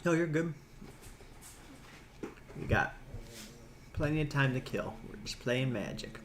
No, you're good. We got plenty of time to kill. We're just playing Magic.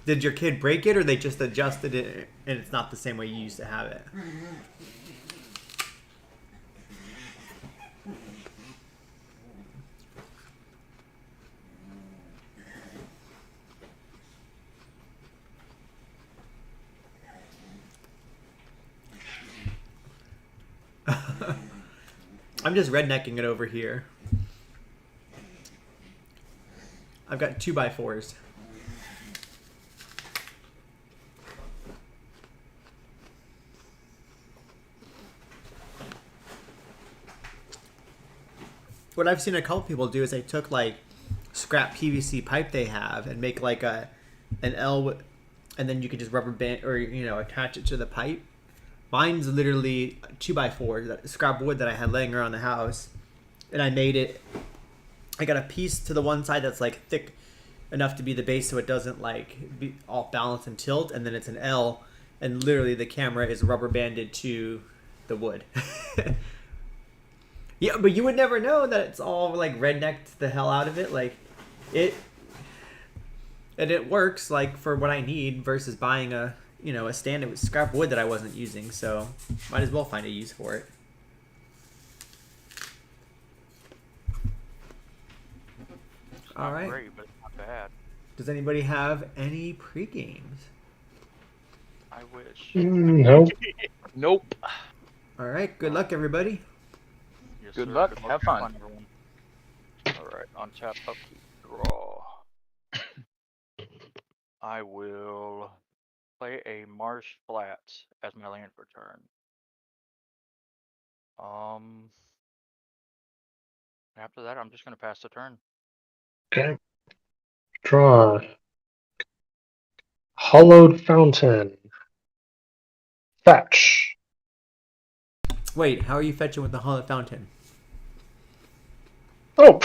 Did your kid break it, or they just adjusted it and it's not the same way you used to have it? I'm just rednecking it over here. I've got 2x4s. What I've seen a couple people do is they took like scrap PVC pipe they have and make like an L, and then you could just rubber band or attach it to the pipe. Mine's literally 2x4 that scrap wood that I had laying around the house, and I made it. I got a piece to the one side that's like thick enough to be the base, so it doesn't like be off balance and tilt, and then it's an L, and literally the camera is rubber banded to the wood. Yeah, but you would never know that it's all like rednecked the hell out of it. Like it, and it works like for what I need versus buying a stand with scrap wood that I wasn't using. So might as well find a use for it. It's All not right. great, but it's not bad. Does anybody have any pre-games? I wish. Nope. Nope. All right. Good luck, everybody. Yes, Good sir. luck. Good Have fun. everyone. All right, untap, upkeep, draw. I will play a Marsh Flats as my land for turn. After that, I'm just gonna pass the turn. Okay. Draw. Hollowed Fountain. Fetch. Wait, how are you fetching with the Hollow Fountain? Oh,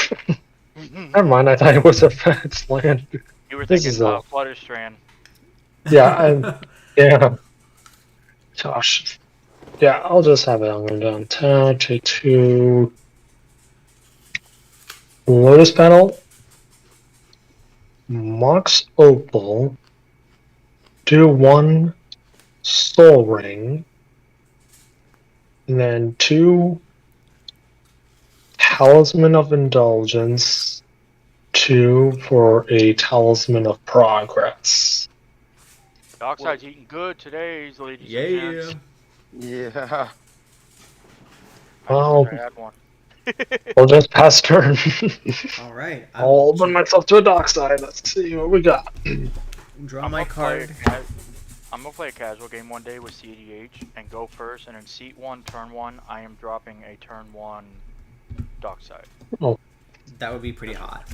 never mind. I thought it was a fetch land. You were This thinking is a Flutterstrand. yeah. Gosh. Yeah, I'll just have it on down. Take 2. Lotus Petal. Mox Opal. Do 1 Soul Ring. And then 2 Talisman of Indulgence. 2 for a Talisman of Progress. Dockside's eating good today, ladies and Yeah. gents. Yeah. I just Well, wish I had one. we'll just pass turn. All right. I'll open myself to a dockside. Let's see what we got. Draw my card. I'm gonna play a casual game one day with cEDH and go first, and in seat 1, turn 1, I am dropping a turn 1 Dockside. Oh, That would be pretty hot.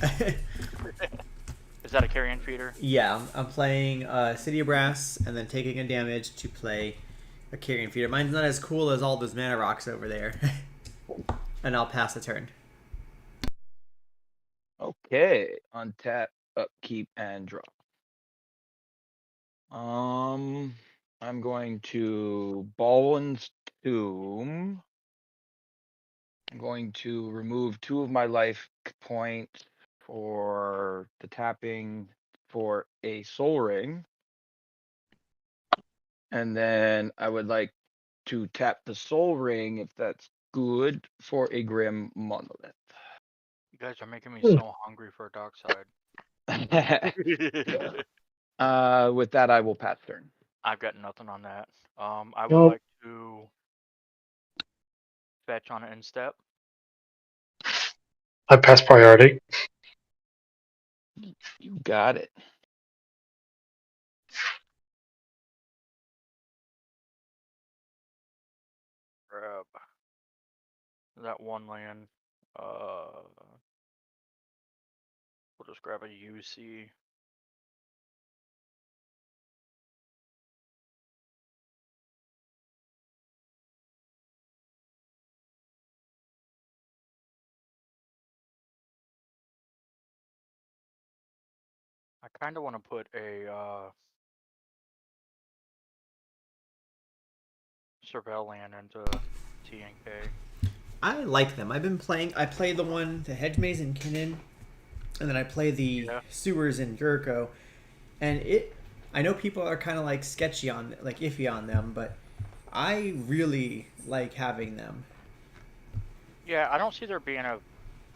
Is that a carrion feeder? Yeah, I'm playing City of Brass and then taking a damage to play a Carrion Feeder. Mine's not as cool as all those mana rocks over there. And I'll pass the turn. Okay. Untap, upkeep, and draw. I'm going to Baldwin's Tomb. I'm going to remove 2 of my life points for the tapping for a Soul Ring. And then I would like to tap the Soul Ring, if that's good, for a Grim Monolith. You guys are making me so hungry for a Dockside. With that, I will pass turn. I've got nothing on that. I would Nope. like to fetch on an instep. I pass priority. You got it. Grab that one land. just grab a UC. I kind of want to put a Surveil land into TNK. I like them. I've been playing. I play the hedge maze in Kinnan, and then I play the sewers in Jericho, and I know people are kind of like sketchy on, like iffy on them, but I really like having them. Yeah, I don't see there being a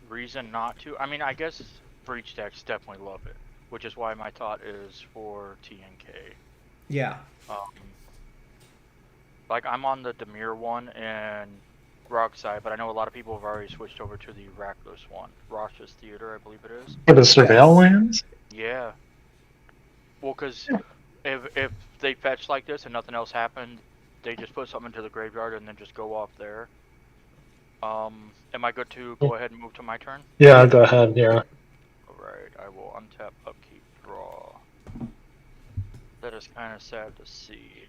reason not to. I mean, I guess breach decks definitely love it, which is why my thought is for TNK. Yeah. Like I'm on the Demir one and Rock side, but I know a lot of people have already switched over to the Rakdos one. Rosh's Theater, I believe it is. For the Surveil lands? Yeah. Well, because if they fetch like this and nothing else happened, they just put something into the graveyard and then just go off there. Am I good to go ahead and move to my turn? Yeah, go ahead, yeah. Alright, I will untap, upkeep, draw. That is kind of sad to see.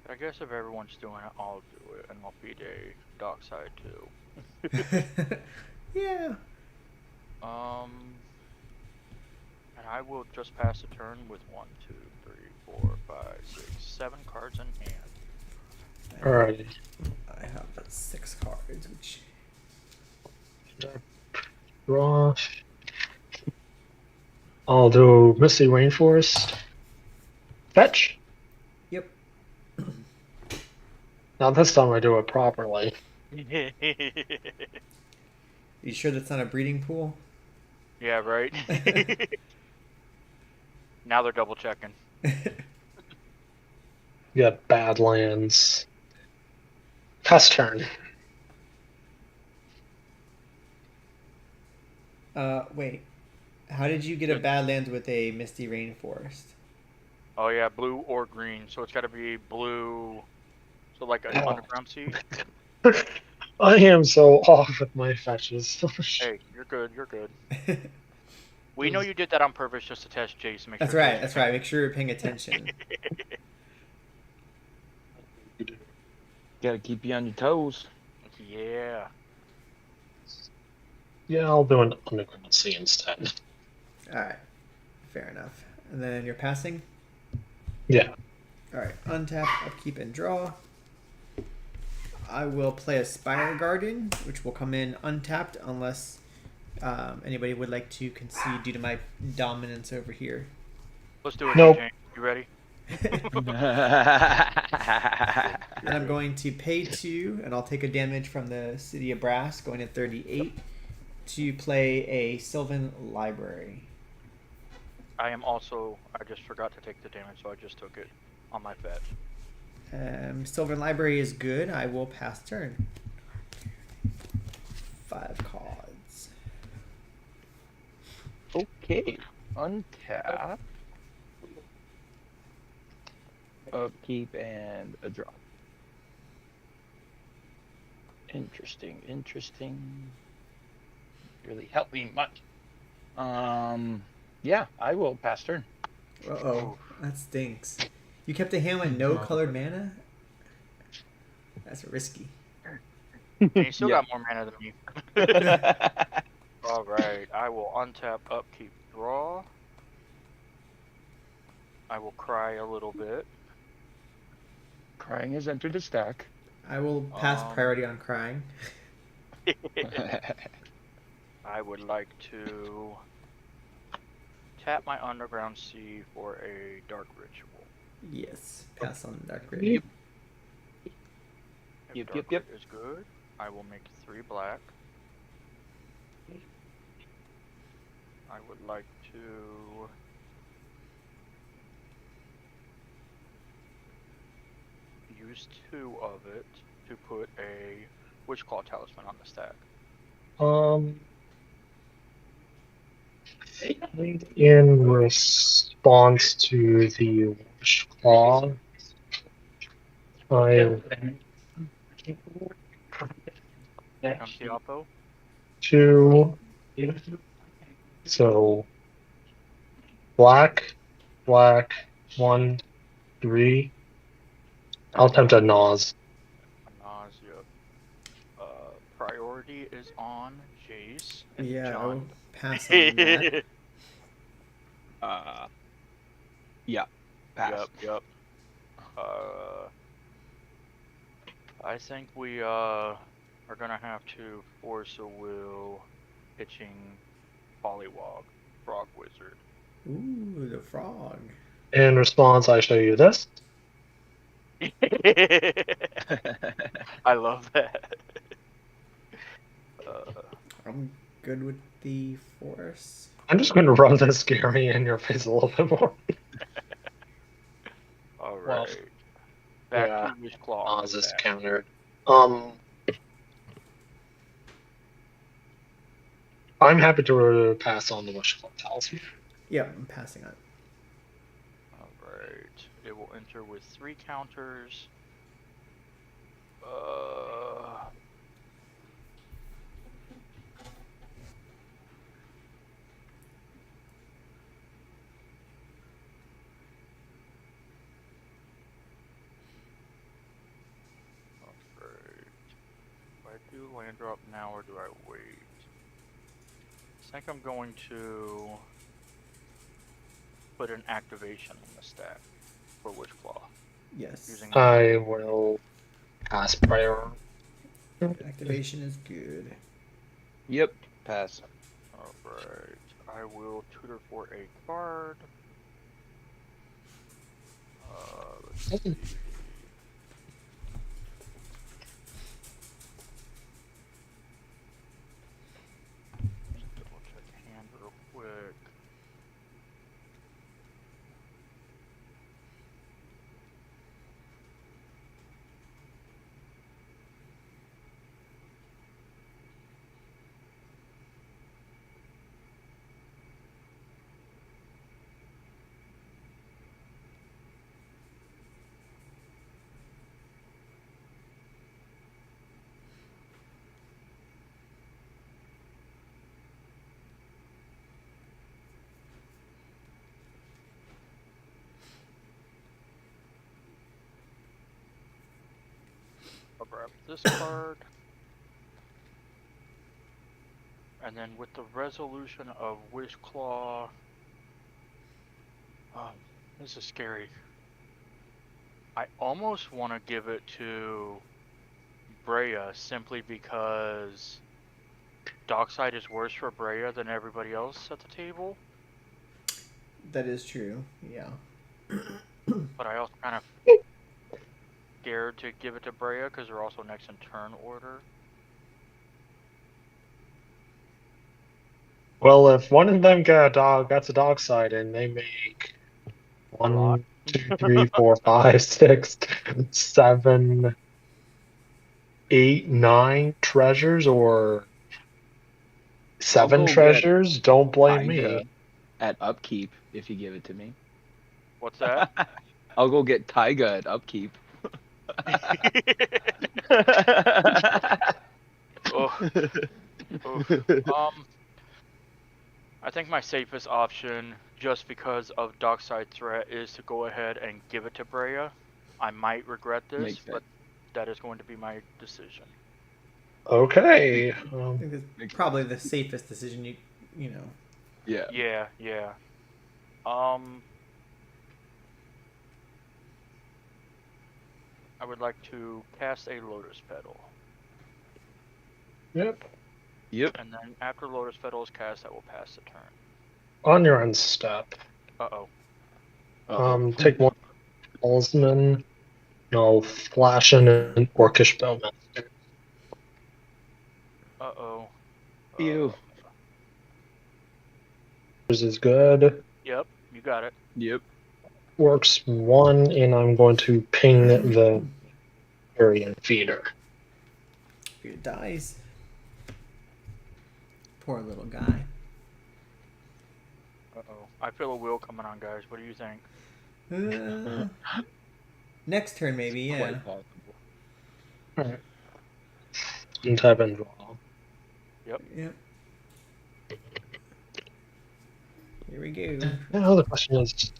I guess if everyone's doing it, I'll do it, and I'll feed a dockside too. Yeah. And I will just pass the turn with 1, 2, 3, 4, 5, 6, 7 cards in hand. Alright. I have 6 cards, which... Draw. I'll do Misty Rainforest. Fetch. Yep. Now this time I do it properly. You sure that's not a breeding pool? Yeah, right? Now they're double checking. You got Badlands. Cuss turn. Wait. How did you get a Badlands with a Misty Rainforest? Oh yeah, blue or green. So it's got to be blue. So like an underground seed. I am so off with my fetches. Hey, you're good. You're good. We know you did that on purpose just to test Jace. Make That's sure right. That's right. Make sure you're paying attention. Gotta keep you on your toes. Yeah. Yeah, I'll do an underground sea instead. All right. Fair enough. And then you're passing? Yeah. All right. Untap, upkeep, and draw. I will play a Spire Garden, which will come in untapped unless anybody would like to concede due to my dominance over here. Let's do it. Nope. DJ. You ready? And I'm going to pay 2, and I'll take a damage from the City of Brass, going at 38, to play a Sylvan Library. I just forgot to take the damage, so I just took it on my fetch. Sylvan Library is good. I will pass turn. 5 cards. Okay. Untap. Upkeep and a draw. Interesting. Really helped me much. Yeah, I will pass turn. Uh-oh. That stinks. You kept a hand with no colored mana? That's risky. And you still got more mana than me. Alright, I will untap, upkeep, draw. I will cry a little bit. Crying has entered the stack. I will pass priority on crying. I would like to tap my Underground Sea for a Dark Ritual. Yes, pass on Dark Ritual. If Dark Rit is good, I will make 3 black. I would like to use 2 of it to put a Witchclaw Talisman on the stack. In response to the Witchclaw, Come Tiapo? 2. So black, black, 1, 3. I'll attempt a Nas. Nausea. Priority is on Jace and Yeah, I John. will pass on that. Yeah. Pass. Yep. I think we are gonna have to force a will pitching Pollywog, Frog Wizard. Ooh, the frog. In response, I show you this. I love that. I'm good with the force. I'm just going to rub this Gary in your face a little bit more. All right. Well, Back yeah, to Wish Claw. Nas is Back. countered. I'm happy to pass on the Wish Club Talisman. Yep, I'm passing on. All right. It will enter with 3 counters. Alright. Do I do land drop now or do I wait? I think I'm going to put an activation in the stack for Witch Claw. Yes. Using I will pass prior. Activation is good. Yep. Pass. Alright. I will tutor for a card. Let's see. Just double check hand real quick. I'll grab this card. And then with the resolution of Wish Claw. This is scary. I almost want to give it to Brea simply because Dockside is worse for Brea than everybody else at the table. That is true, yeah. But I also kind of scared to give it to Brea because they're also next in turn order. Well, if one of them gets a dog side and they make 1, 2, 3, 4, 5, 6, 7, 8, 9 treasures or 7 go get treasures, don't blame Taiga me. at upkeep if you give it to me. What's that? I'll go get Taiga at upkeep. I think my safest option, just because of Dockside threat, is to go ahead and give it to Brea. I might regret this, Makes but that is going to be my decision. Okay. I think that's probably the safest decision you know. Yeah. Yeah. I would like to cast a Lotus Petal. Yep. And then after Lotus Petal is cast, I will pass the turn. On your end step. Uh-oh. Take 1 talisman. No, flash in an orcish bowmaster. Uh-oh. Ew. This is good. Yep, you got it. Yep. Works 1, and I'm going to ping the Aryan feeder. It dies. Poor little guy. Uh-oh. I feel a wheel coming on, guys. What do you think? Next turn, maybe, yeah. Quite possible. Alright. And type and draw. Yep. Here we go. Now the question is,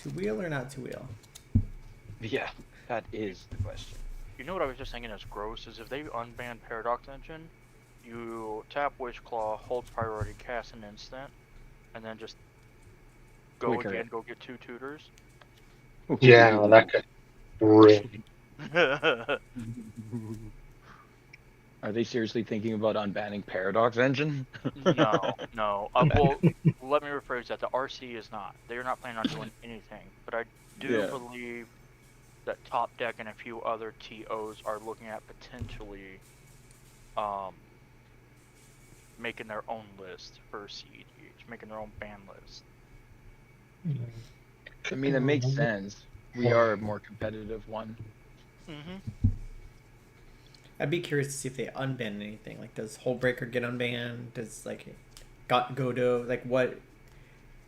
Two wheel or not two wheel? Yeah, that is the question. You know what I was just thinking is gross is if they unban Paradox Engine, you tap Wish Claw, hold priority, cast an instant, and then just go Quicker. again, go get 2 tutors. yeah, that could really. Are they seriously thinking about unbanning Paradox Engine? No. Well, let me rephrase that. The RC is not. They're not planning on doing anything. But I do Yeah. believe that Top Deck and a few other TOs are looking at potentially making their own list for cEDH, making their own ban list. I mean, it makes sense. We are a more competitive one. Mm-hmm. I'd be curious to see if they unban anything. Like, does Hullbreaker get unbanned? Does like Godo like what?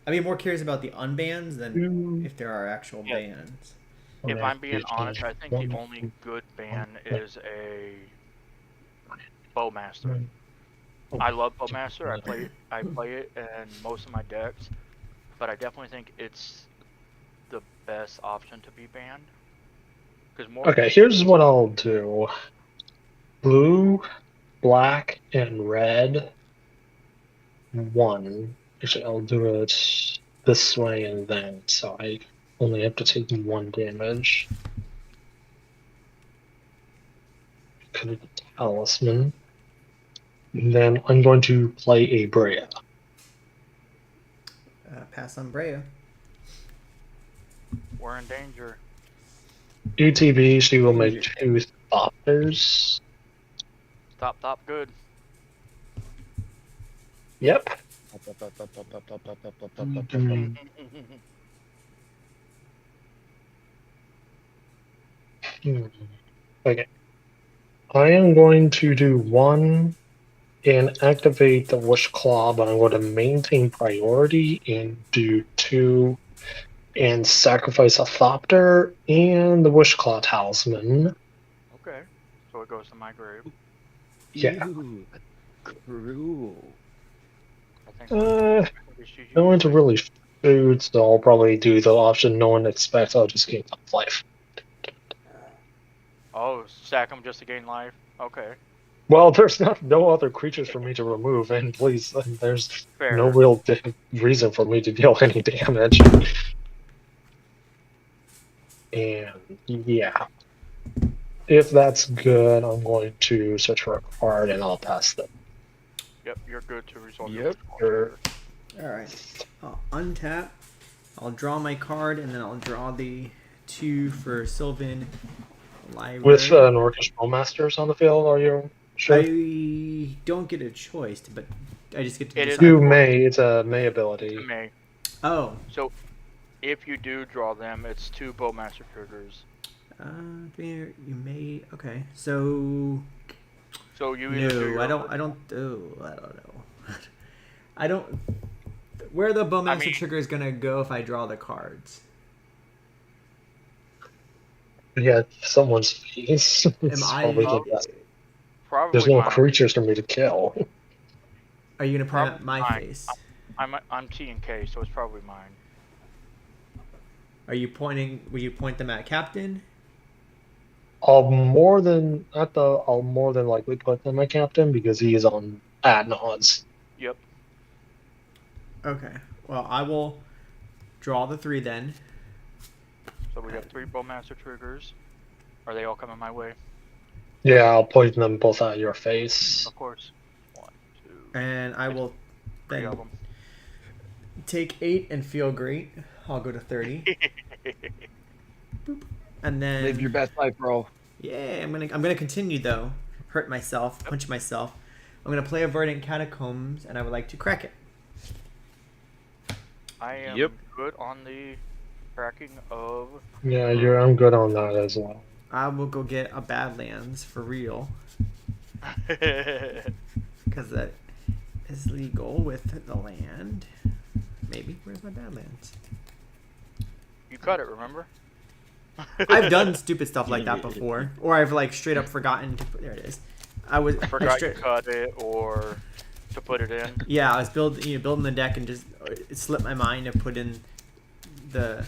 I'd be more curious about the unbans than if there are actual bans. If I'm being honest, I think the only good ban is a Bowmaster. I love Bowmaster. I play it in most of my decks, but I definitely think it's the best option to be banned. Because more. Okay, here's what I'll do. Blue, black, and red. 1. Actually, I'll do it this way and then, so I only have to take 1 damage. Because of the talisman. And then I'm going to play a Brea. Pass on Brea. We're in danger. ETB, she will make 2 stoppers. Top, good. Yep. Okay. I am going to do 1 and activate the Wish Claw, but I'm going to maintain priority and do 2 and sacrifice a Thopter and the Wish Claw Talisman. Okay. So it goes to my grave. Yeah. Ew, cruel. I think No one's really food, so I'll probably do the option no one expects. I'll just gain life. Oh, stack them just to gain life? Okay. Well, there's no other creatures for me to remove, and please, there's Fair. no real reason for me to deal any damage. And yeah, if that's good, I'm going to search for a card and I'll pass them. Yep, you're good to resolve Yep. your Alright. I'll untap. I'll draw my card, and then I'll draw the 2 for Sylvan Library. With an Orchestral Masters on the field, are you sure? I don't get a choice, but I just get to It is decide. You may. It's a May ability. to May. Oh. So, if you do draw them, it's 2 Bowmaster triggers. You may. Okay. So. So you either do No, your I don't know. I don't. Where the Bowmaster trigger is gonna go if I draw the cards? Yeah, someone's face. It's Am probably I? the best. Probably There's no mine. creatures for me to kill. Are you gonna point at Probably my mine. face? I'm T and K, so it's probably mine. Are you pointing? Will you point them at Captain? I'll more than likely put them at Captain because he is on ad nods. Yep. Okay. Well, I will draw the 3 then. So we got 3 Bowmaster triggers. Are they all coming my way? Yeah, I'll poison them both at your face. Of course. 1, 2, And I will 3 of then them. take 8 and feel great. I'll go to 30. Boop. And then Live your best life, bro. yeah, I'm gonna continue though. Hurt myself, punch myself. I'm gonna play a Verdant Catacombs, and I would like to crack it. I am Yep. good on the tracking of. Yeah, I'm good on that as well. I will go get a Badlands for real, because that is legal with the land. Maybe. Where's my Badlands? You cut it, remember? I've done stupid stuff like that before, or I've like straight up forgotten to put. There it is. I was Forgot you cut it or to put it in. Yeah, I was building the deck and just it slipped my mind to put in the.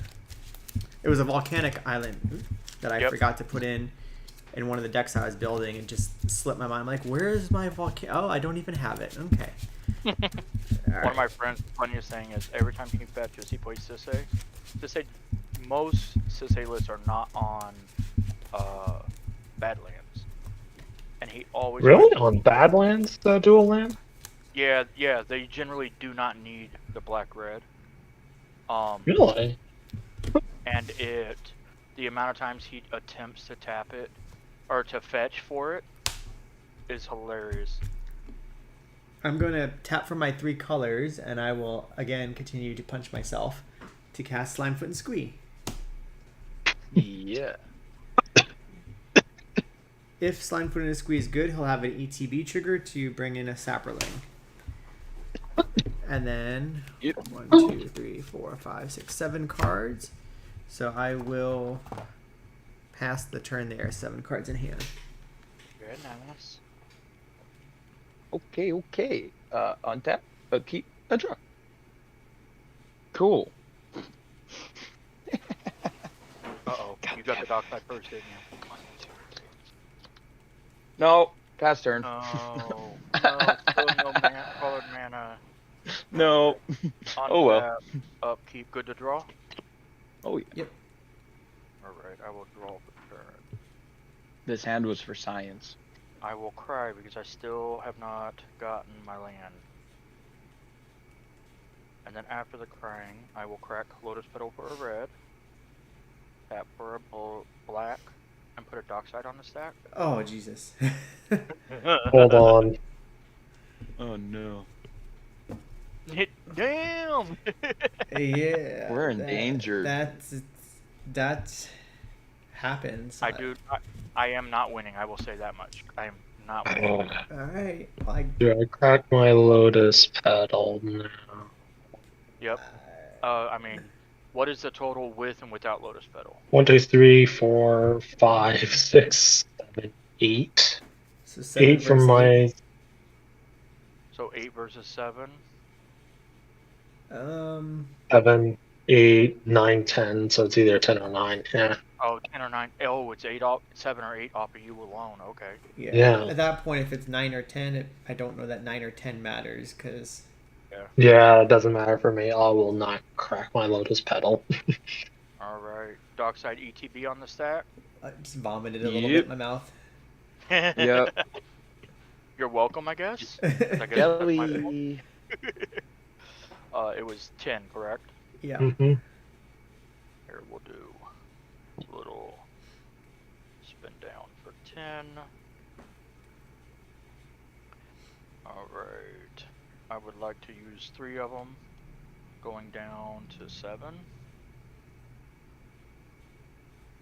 It was a volcanic island that I forgot to put in one of the decks I was building, and just slipped my mind. I'm like, where's my volcano? Oh, I don't even have it. Okay. One of my friends, the funniest thing is every time he fetches, he plays Sisay. Sisay, most Sisay lists are not on Badlands, and he always Really on Badlands dual land. Yeah, they generally do not need the black-red. Really? And the amount of times he attempts to tap it, or to fetch for it, is hilarious. I'm going to tap for my 3 colors, and I will, again, continue to punch myself to cast Slimefoot and Squee. Yeah. If Slimefoot and Squee is good, he'll have an ETB trigger to bring in a Saproling. And then 1, 2, 3, 4, 5, 6, 7 cards. So I will pass the turn there. 7 cards in hand. Very nice. Okay. Untap, keep a draw. Cool. Uh-oh, you got the dock side first, didn't you? No, pass turn. Oh, no, still no colored mana. No. Oh well. Upkeep, good to draw? Oh yeah. Yep. Alright, I will draw the turn. This hand was for science. I will cry because I still have not gotten my land. And then after the crying, I will crack Lotus Petal for a red, tap for a black, and put a dockside on the stack. Oh, Jesus. Hold on. Oh no. Damn! Yeah. We're in danger. That happens. I am not winning, I will say that much. I am not winning. Oh. Alright. Do I crack my Lotus Petal now? Yep. I mean, what is the total with and without Lotus Petal? 1, 2, 3, 4, 5, 6, 7, 8. So 7 8 from versus my. 8. So 8 versus 7? 7, 8, 9, 10. So it's either 10 or 9. Yeah. Oh, 10 or 9. Oh, it's 8 off, 7 or 8 off of you alone. Okay. Yeah. At that point, if it's 9 or 10, I don't know that 9 or 10 matters, because... Yeah, it doesn't matter for me. I will not crack my Lotus Petal. Alright. Dockside ETB on the stack? I just vomited a little bit in my mouth. Yep. You're welcome, I guess. Jelly. It was 10, correct? Yeah. Mm-hmm. Here, we'll do a little spin down for 10. Alright. I would like to use 3 of them, going down to 7.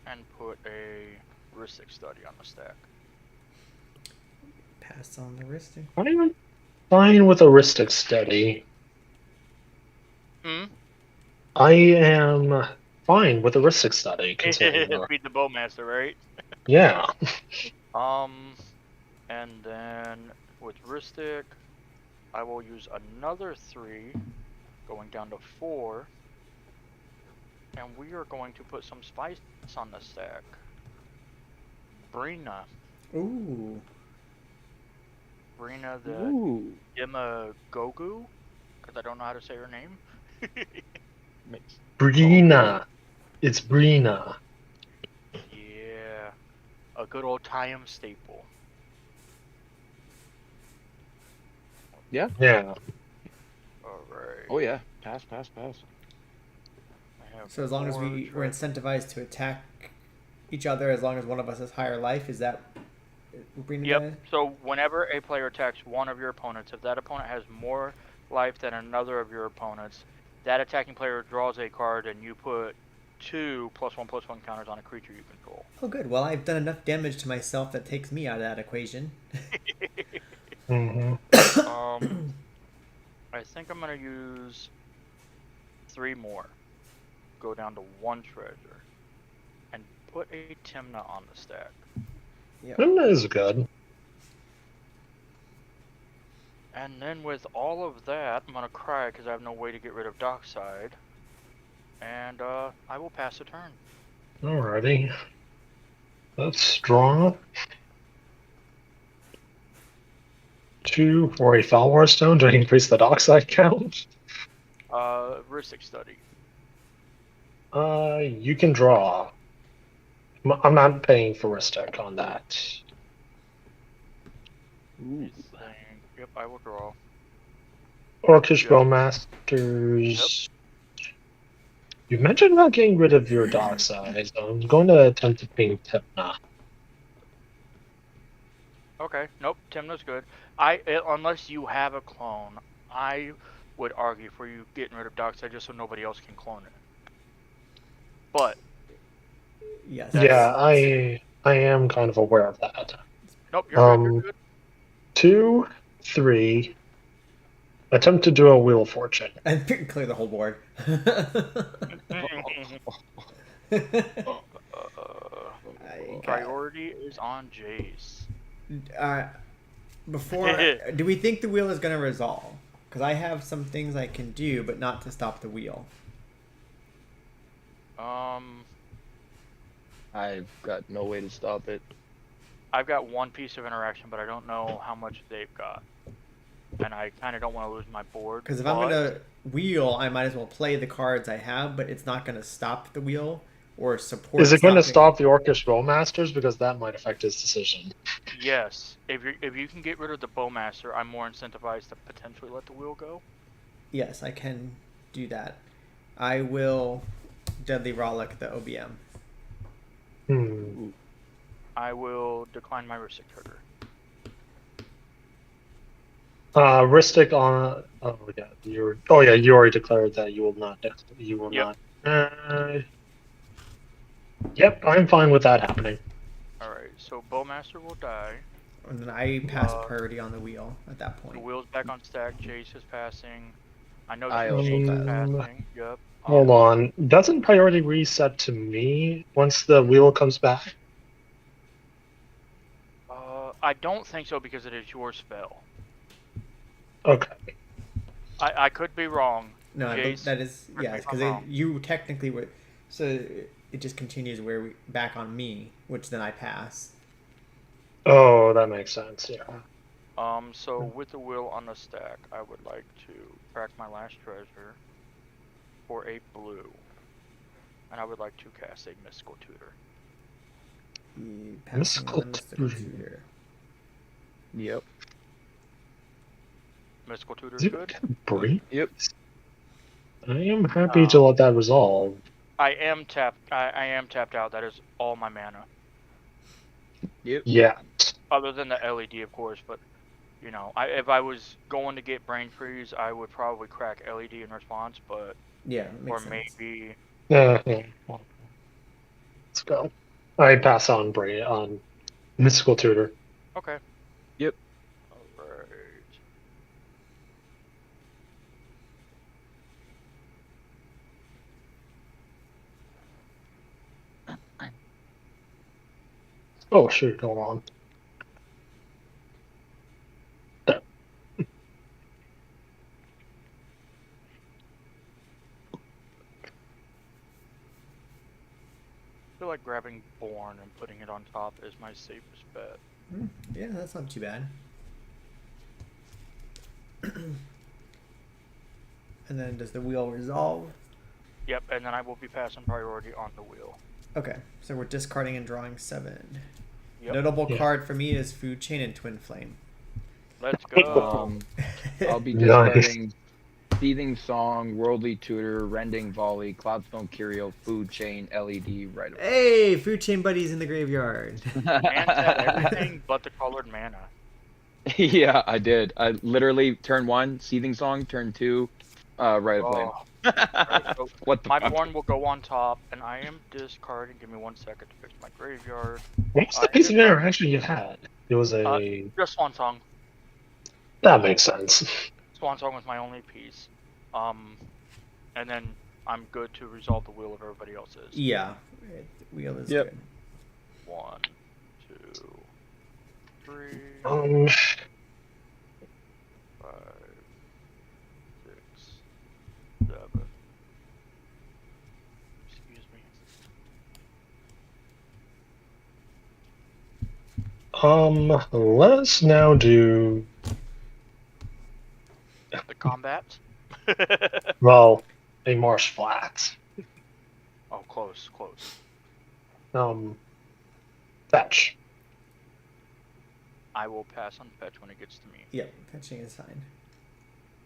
And put a Ristic Study on the stack. Pass on the Ristic. I'm even fine with a Ristic Study. I am fine with a Ristic Study. Beat the Bowmaster, right? Yeah. And then with Ristic, I will use another 3, going down to 4. And we are going to put some spice on the stack. Brina. Ooh. Brina the Demagogu, because I don't know how to say her name. Brina. It's Brina. Yeah. A good old Time staple. Yeah. Yeah. Alright. Oh yeah. Pass. So as long as we're incentivized to attack each other, as long as one of us has higher life, is that Brina? Yep. So whenever a player attacks one of your opponents, if that opponent has more life than another of your opponents, that attacking player draws a card, and you put 2 +1/+1 counters on a creature you control. Oh, good. Well, I've done enough damage to myself that takes me out of that equation. Mm-hmm. I think I'm gonna use 3 more. Go down to 1 treasure, and put a Timna on the stack. Yep. Brina is good. And then with all of that, I'm gonna cry because I have no way to get rid of Dockside. And I will pass a turn. Alrighty. Let's draw 2 for a Falwar Stone to increase the dockside count. Heuristic study. You can draw. I'm not paying for Ristic on that. Ooh. Yep, I will draw. Orcish Yep. Bowmasters. You mentioned about getting rid of your dockside, so I'm going to attempt to ping Tepna. Okay, nope, Timna's good. Unless you have a clone, I would argue for you getting rid of Dockside just so nobody else can clone it. But Yes. Yeah, I am kind of aware of that. nope, you're good. You're good. 2, 3. Attempt to do a Wheel of Fortune. And clear the whole board. Priority is on Jace. Do we think the wheel is going to resolve? Because I have some things I can do, but not to stop the wheel. I've got no way to stop it. I've got one piece of interaction, but I don't know how much they've got. And I kind of don't want to lose my board. Because if I'm going to wheel, I might as well play the cards I have, but it's not going to stop the wheel or support. Is it going to stop the Orcish Bowmasters? Because that might affect his decision. Yes. If you can get rid of the Bowmaster, I'm more incentivized to potentially let the wheel go. Yes, I can do that. I will Deadly Rollick the OBM. I will decline my Ristic trigger. Ristic on. You already declared that you will not. You will Yep. not. Yep, I'm fine with that happening. Alright, so Bowmaster will die. And then I pass priority on the wheel at that The point. wheel's back on stack. Jace is passing. I know I Jace also is pass. passing. Yep. Hold on. Doesn't priority reset to me once the wheel comes back? I don't think so because it is your spell. Okay. I could be wrong. No, Jace, that is correct me yes, if I'm because wrong. you technically were. So it just continues back on me, which then I pass. Oh, that makes sense. Yeah. So with the wheel on the stack, I would like to crack my last treasure for a blue, and I would like to cast a Mystical Tutor. Mystical Tutor. Tutor. Yep. Mystical Tutor is good. Breathe? Yep. I am happy to let that resolve. I am tapped out. That is all my mana. Yep. Yeah. Other than the LED, of course, but you know, if I was going to get Brain Freeze, I would probably crack LED in response, but Yeah, or makes sense. maybe Let's go. I pass on Mystical Tutor. okay. Yep. All right. Oh shoot, hold on. I feel like grabbing Born and putting it on top is my safest bet. Yeah, that's not too bad. And then does the wheel resolve? Yep, and then I will be passing priority on the wheel. Okay, so we're discarding and drawing 7. Yep. Notable card for me is Food Chain and Twin Flame. Let's go. I'll be Nice. discarding Seething Song, Worldly Tutor, Rending Volley, Cloudstone Curio, Food Chain, LED, right away. Hey, Food Chain Buddy's in the graveyard. Man said everything but the colored mana. Yeah, I did. I literally turn 1, Seething Song, turn 2, Rite of Flame. Right, so What the my fuck? Born will go on top, and I am discarding. Give me 1 second to fix my graveyard. What was the piece of interaction you had? It was Just Swan Song. That makes sense. Swan Song was my only piece. And then I'm good to resolve the wheel if everybody else is. Yeah, wheel is Yep. good. 1, 2, 3, 5, Let us now do, The combat. well, a marsh flat. Oh, close, close. Fetch. I will pass on fetch when it gets to me. Yep, fetching is fine.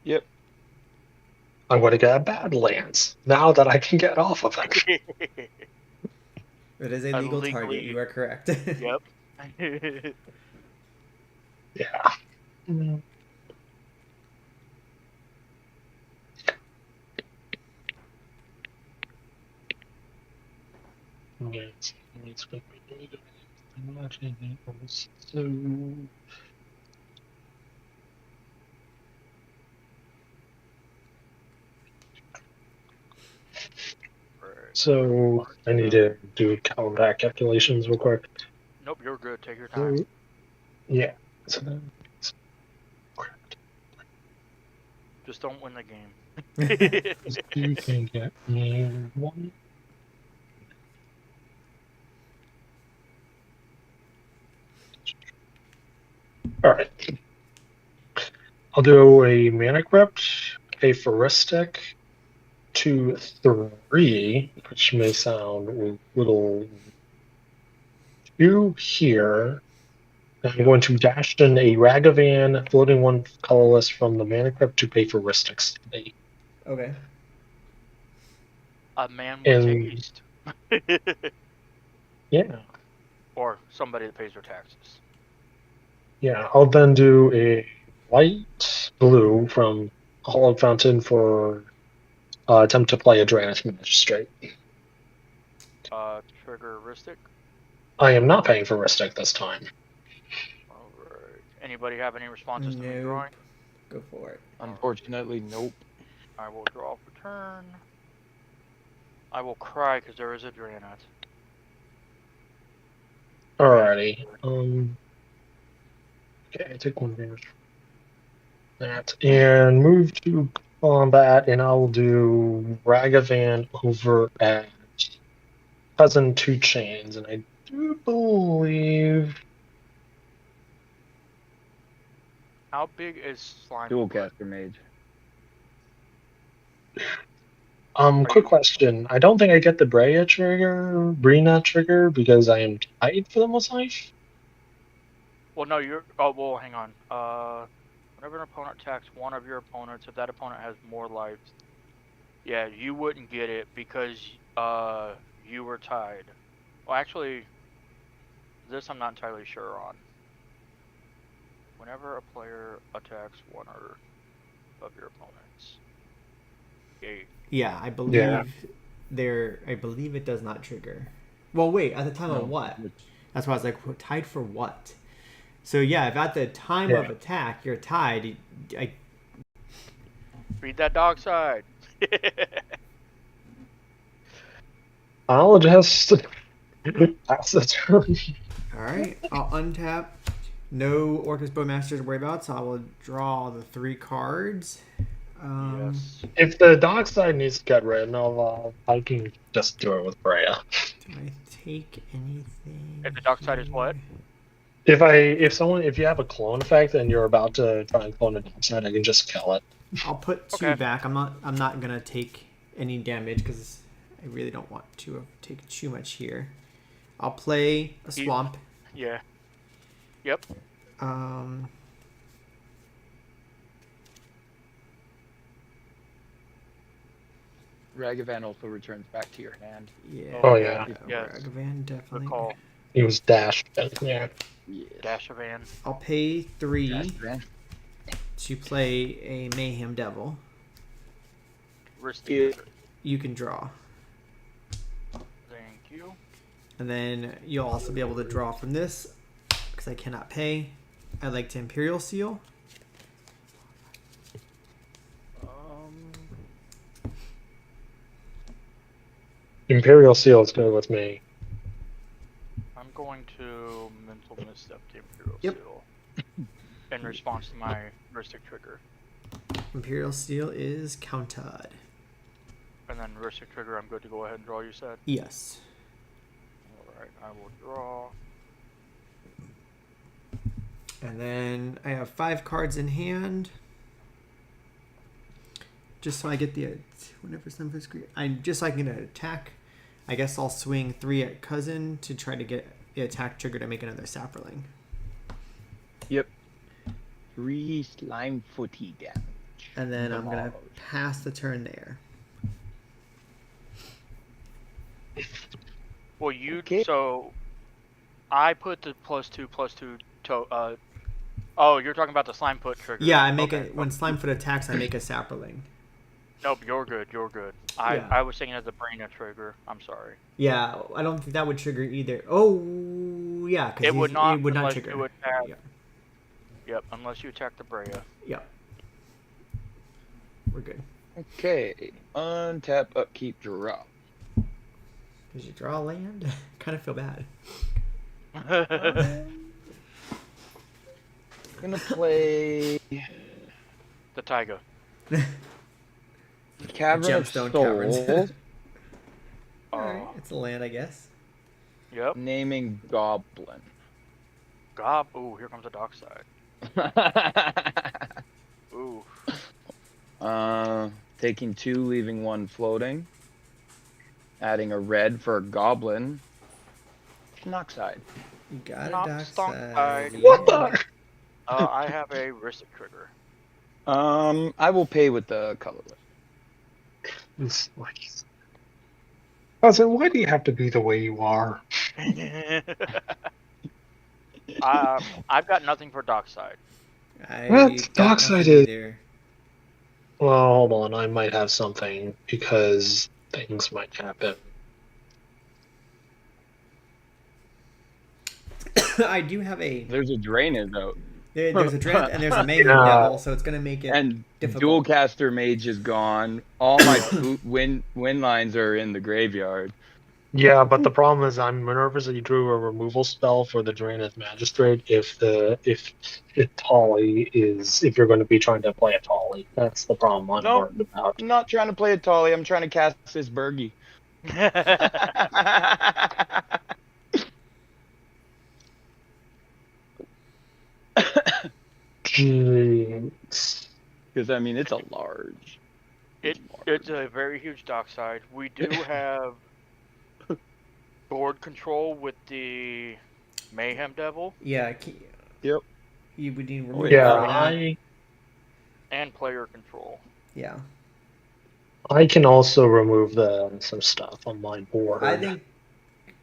Yep. I'm going to get a Badlands now that I can get off of it. It is a legal target. Illegally- You are correct. Yep. Yeah. Yes, it's going to be so. So I need to do calendar calculations real quick. Nope, you're good. Take your time. So, yeah. So then, Just don't win the game. you can get me one. All right. I'll do a Mana Crypt, a Phoristic, 2/3, which may sound a little too here. I'm going to dash in a Ragavan, floating one colorless from the Mana Crypt to pay for Ristics today. Okay. A man with And- taste. Yeah. Or somebody that pays their taxes. Yeah, I'll then do a light blue from Hollow Fountain for attempt to play a Draenei Magistrate. Trigger Ristic. I am not paying for Ristic this time. Alright. Anybody have any responses to me No. drawing? Go for it. Unfortunately, nope. I will draw for turn. I will cry because there is a Draenei. Alrighty. Okay, take one damage from that. And move to combat, and I'll do Ragavan over at Cuzzin2Chainz, and I do believe How big is Slime? Dual Blood? caster mage. quick question. I don't think I get the Brina trigger because I am tied for the most life. Well, no, you're. Oh, well, hang on. Whenever an opponent attacks one of your opponents, if that opponent has more lives, yeah, you wouldn't get it because you were tied. Well, actually, this I'm not entirely sure on. Whenever a player attacks one or of your opponents, okay. Yeah, I believe Yeah. I believe it does not trigger. Well, wait. At the time of what? That's why I was like, tied for what? So yeah, if at the time of attack you're tied, Read that dog side. I'll just pass the turn. all right. I'll untap. No Orcus Bowmasters to worry about, so I will draw the 3 cards. Yes. If the dog side needs to get rid of, I can just do it with Freya. Do I take anything? If the dark side is what? If you have a clone effect and you're about to try and clone a dog side, I can just kill it. I'll put 2 Okay. back. I'm not gonna take any damage because I really don't want to take too much here. I'll play a swamp. Yeah. Yep. Ragavan also returns back to your hand. Yeah. Oh, yeah. Yes. Ragavan, definitely. Good call. He was dashed. Yeah. Yeah. Dashavan. I'll pay 3 Ragavan. to play a Mayhem Devil. Ristic. You can draw. Thank you. And then you'll also be able to draw from this because I cannot pay. I like to Imperial Seal. Imperial Seal is good with me. I'm going to mental misstep the Imperial Yep. Seal in response to my Ristic trigger. Imperial Seal is countered. And then Ristic trigger, I'm good to go ahead and draw, you said? Yes. Alright, I will draw. And then I have 5 cards in hand. Just so I get the whenever some screen, just so I can attack. I guess I'll swing 3 at Cuzzin to try to get the attack trigger to make another sapperling. Yep. 3 slime footy damage. And then I'm gonna pass the turn there. Well, Okay. so I put the +2/+2 to oh, you're talking about the slime foot trigger. Yeah, I make okay. when Slimefoot attacks, I make a sapperling. Nope, you're good. You're good. Yeah. I was thinking of the Braina trigger. I'm sorry. Yeah, I don't think that would trigger either. Oh, yeah, because It would not. It would not unless trigger. You attack. Yeah. Yep, unless you attack the Brea. Yep. We're good. Okay. Untap, upkeep, draw. Did you draw a land? Kind of feel bad. Gonna play The Taiga. Cavern of Gemstone Souls, Caverns. Oh. Alright, it's a land, I guess. Yep. naming Goblin. Gob. Ooh, here comes the dock side. Ooh. Taking 2, leaving 1 floating. Adding a red for a Goblin. Knockside. You got Knock, a dock stonk side. side. What the? I have a Ristic trigger. I will pay with the colorless. It's like, Cousin, why do you have to be the way you are? I've got nothing for dockside. What? got Dockside nothing is- either. Well, hold on. I might have something because things might happen. I do have a. There's a Draenei though. There's a Draenei and there's a Mayhem Yeah. Devil, so it's gonna make it And difficult. Dualcaster Mage is gone. All my win lines are in the graveyard. Yeah, but the problem is I'm nervous that you drew a removal spell for the Draenith Magistrate if Tolly is if you're going to be trying to play a Tolly. That's the problem I'm Nope. worried about. I'm not trying to play a Tolly. I'm trying to cast this Bergie. Jeez. Because I mean, it's a large. It's a very huge dockside. We do have board control with the Mayhem Devil Yeah. Yep. You would need Oh, removal. Yeah, for that. and player control. Yeah. I can also remove some stuff on my board. I think,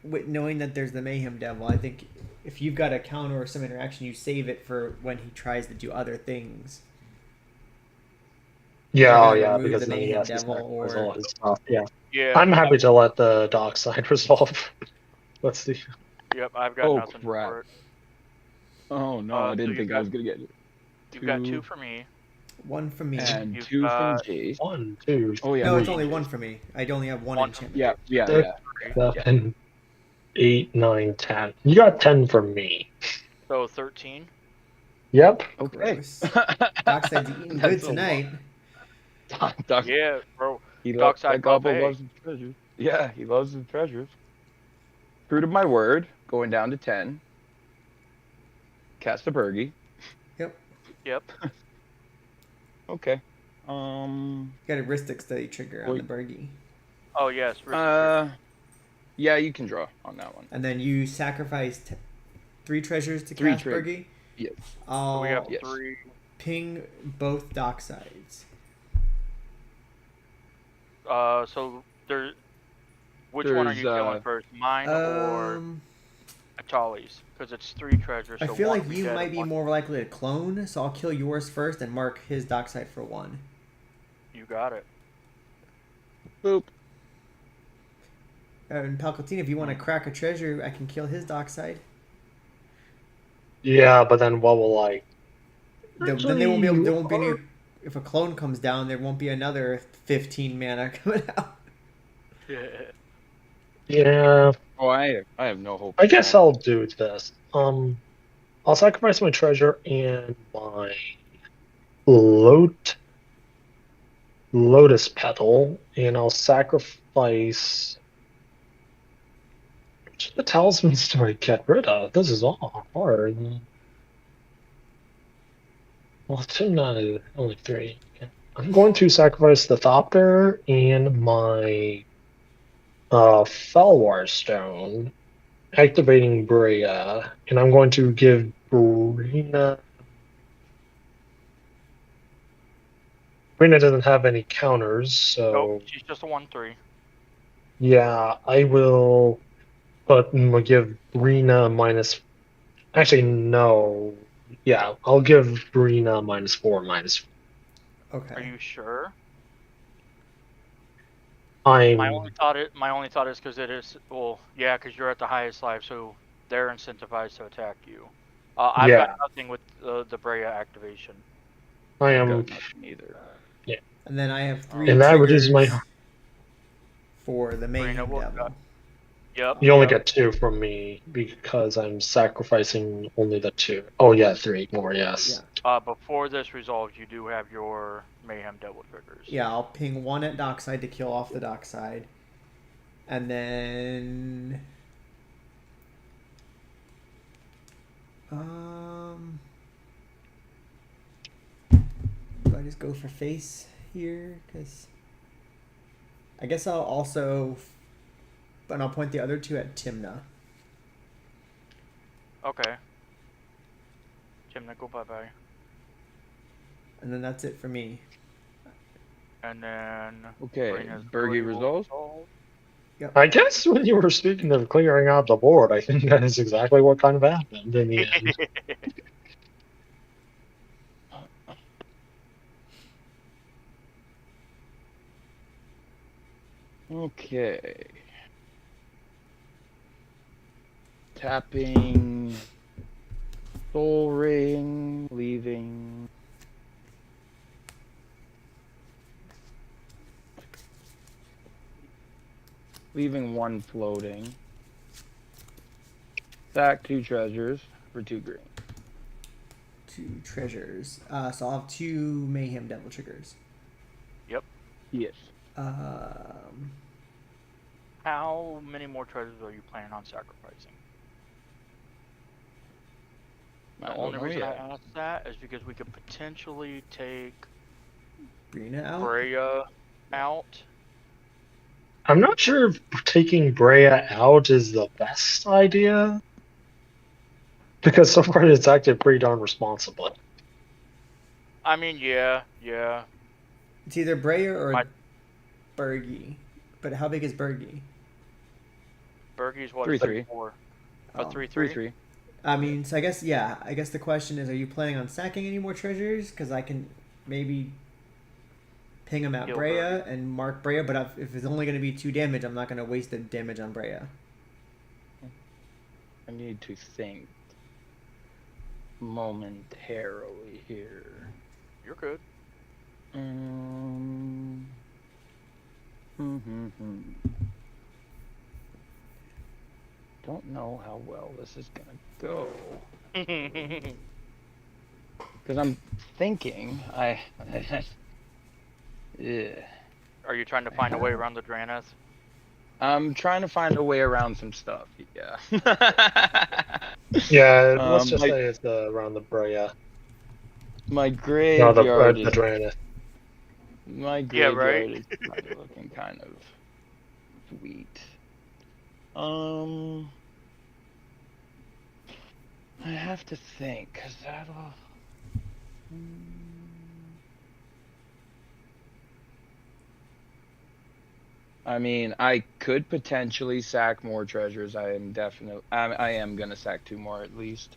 with knowing that there's the Mayhem Devil, I think if you've got a counter or some interaction, you save it for when he tries to do other things. Yeah, You're oh gonna yeah, remove because the then he Mayhem has to Devil sacrifice or- all his stuff. Yeah, Yeah. I'm happy to let the dock side resolve. Let's see. Yep, I've got Oh, nothing crap. for it. Oh no, I So didn't you've think I got- was gonna get it. You've got 2 Two. for me. One for me. And You've 2 from got- Jace. 1, 2, Oh yeah. No, it's three, only one for me. I only have one One enchantment. Yeah, yeah, Six. yeah. 7, 8, 9, 10. You got 10 from me. So 13. Yep. Okay. Gross. Dockside's eating good That's a lot. tonight. Doc- Yeah, bro. he Dockside that Goblin buffet. loves his treasures. Yeah, he loves his treasures. True to my word, going down to 10. Cast a Bergie. Yep. Okay. Got a Ristic Study trigger on Wait. the Bergie. Oh yes. Ristic Yeah, you can draw on that one. And then you sacrifice 3 treasures to 3 cast trigger. Bergie. Yes. I'll we have yes. 3. ping both dock sides. So there. Which one are you There's, killing first? Mine or Um, Atali's? Because it's 3 treasures. I So feel one like will you dead might and be one- more likely to clone, so I'll kill yours first and mark his dock side for 1. You got it. Boop. And Palkitina, if you want to crack a treasure, I can kill his dock side. Yeah, but then what will I? Then they won't be able. There won't be any. Actually, If a clone comes down, there won't be another 15 mana coming out. Yeah, Oh, I have no hope. I guess I'll do this. I'll sacrifice my treasure and my lotus petal, and I'll sacrifice. Which of the talismans do I get rid of? This is all hard. Well, Timna is only 3. I'm going to sacrifice the Thopter and my Felwar Stone, activating Brea, and I'm going to give Brina. Brina doesn't have any counters, so Nope, she's just a 1/3. yeah, I will. But I'm gonna give Brina minus. Actually, no. Yeah, I'll give Brina -4, -4. Are Okay. you sure? I'm. My only thought is because it is, well, yeah, because you're at the highest life, so they're incentivized to attack you. I've got Yeah, nothing with the Brea activation. I I've am. got nothing either. And then I have 3 And that triggers reduces my. for the Mayhem will- Devil. Yep. You only yep. get 2 from me because I'm sacrificing only the 2. Oh yeah, 3 more. Yes. Yeah. Before this resolves, you do have your Mayhem Devil triggers. Yeah, I'll ping 1 at dockside to kill off the dockside. And then... do I just go for face here? Because I guess I'll also... But I'll point the other 2 at Timna. Okay. Timna, go bye-bye. And then that's it for me. And then... Okay, Brina's Bergie ability will resolve. resolve. I guess when you were speaking of clearing out the board, I think that is exactly what kind of happened in the end. Okay. Tapping. Soul ring. Leaving. Leaving 1 floating. Sack 2 treasures for 2 green. 2 treasures. So I'll have 2 Mayhem Devil triggers. Yes. How many more treasures are you planning on sacrificing? The only reason I asked that is because we could potentially take Brina out? Brea out. I'm not sure if taking Brea out is the best idea. Because so far it's acted pretty darn responsibly. I mean, yeah. It's either Brea or My- Bergie. But how big is Bergie? Bergie's what? 3/3. 4. Oh. 3/3. 3/3. I mean, so I guess the question is, are you planning on sacking any more treasures? Because I can maybe ping him at Kill Brea Bergie. and mark Brea, but if it's only going to be 2 damage, I'm not going to waste the damage on Brea. I need to think momentarily here. You're good. Don't know how well this is gonna go. Because I'm thinking, yeah. Are you trying to find a way around the Draenith? I'm trying to find a way around some stuff. Yeah. Yeah, let's just like- say it's around the Brea. My No, graveyard the is Draenith. my Yeah, right. graveyard is kinda looking kind of sweet. I have to think, cause that'll. I mean, I could potentially sack more treasures. I am gonna sack 2 more at least.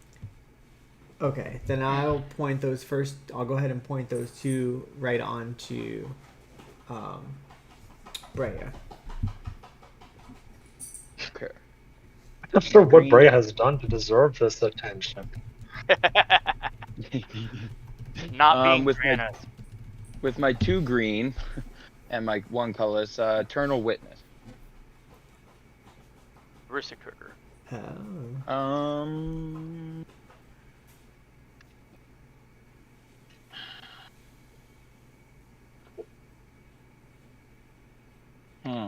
Okay, then I'll point those first. I'll go ahead and point those 2 right on to Brea. Okay. I'm not sure what Brea has done to deserve this attention. Not being with Draenith. With my 2 green and my 1 colorless, Eternal Witness. Ristic trigger. Oh.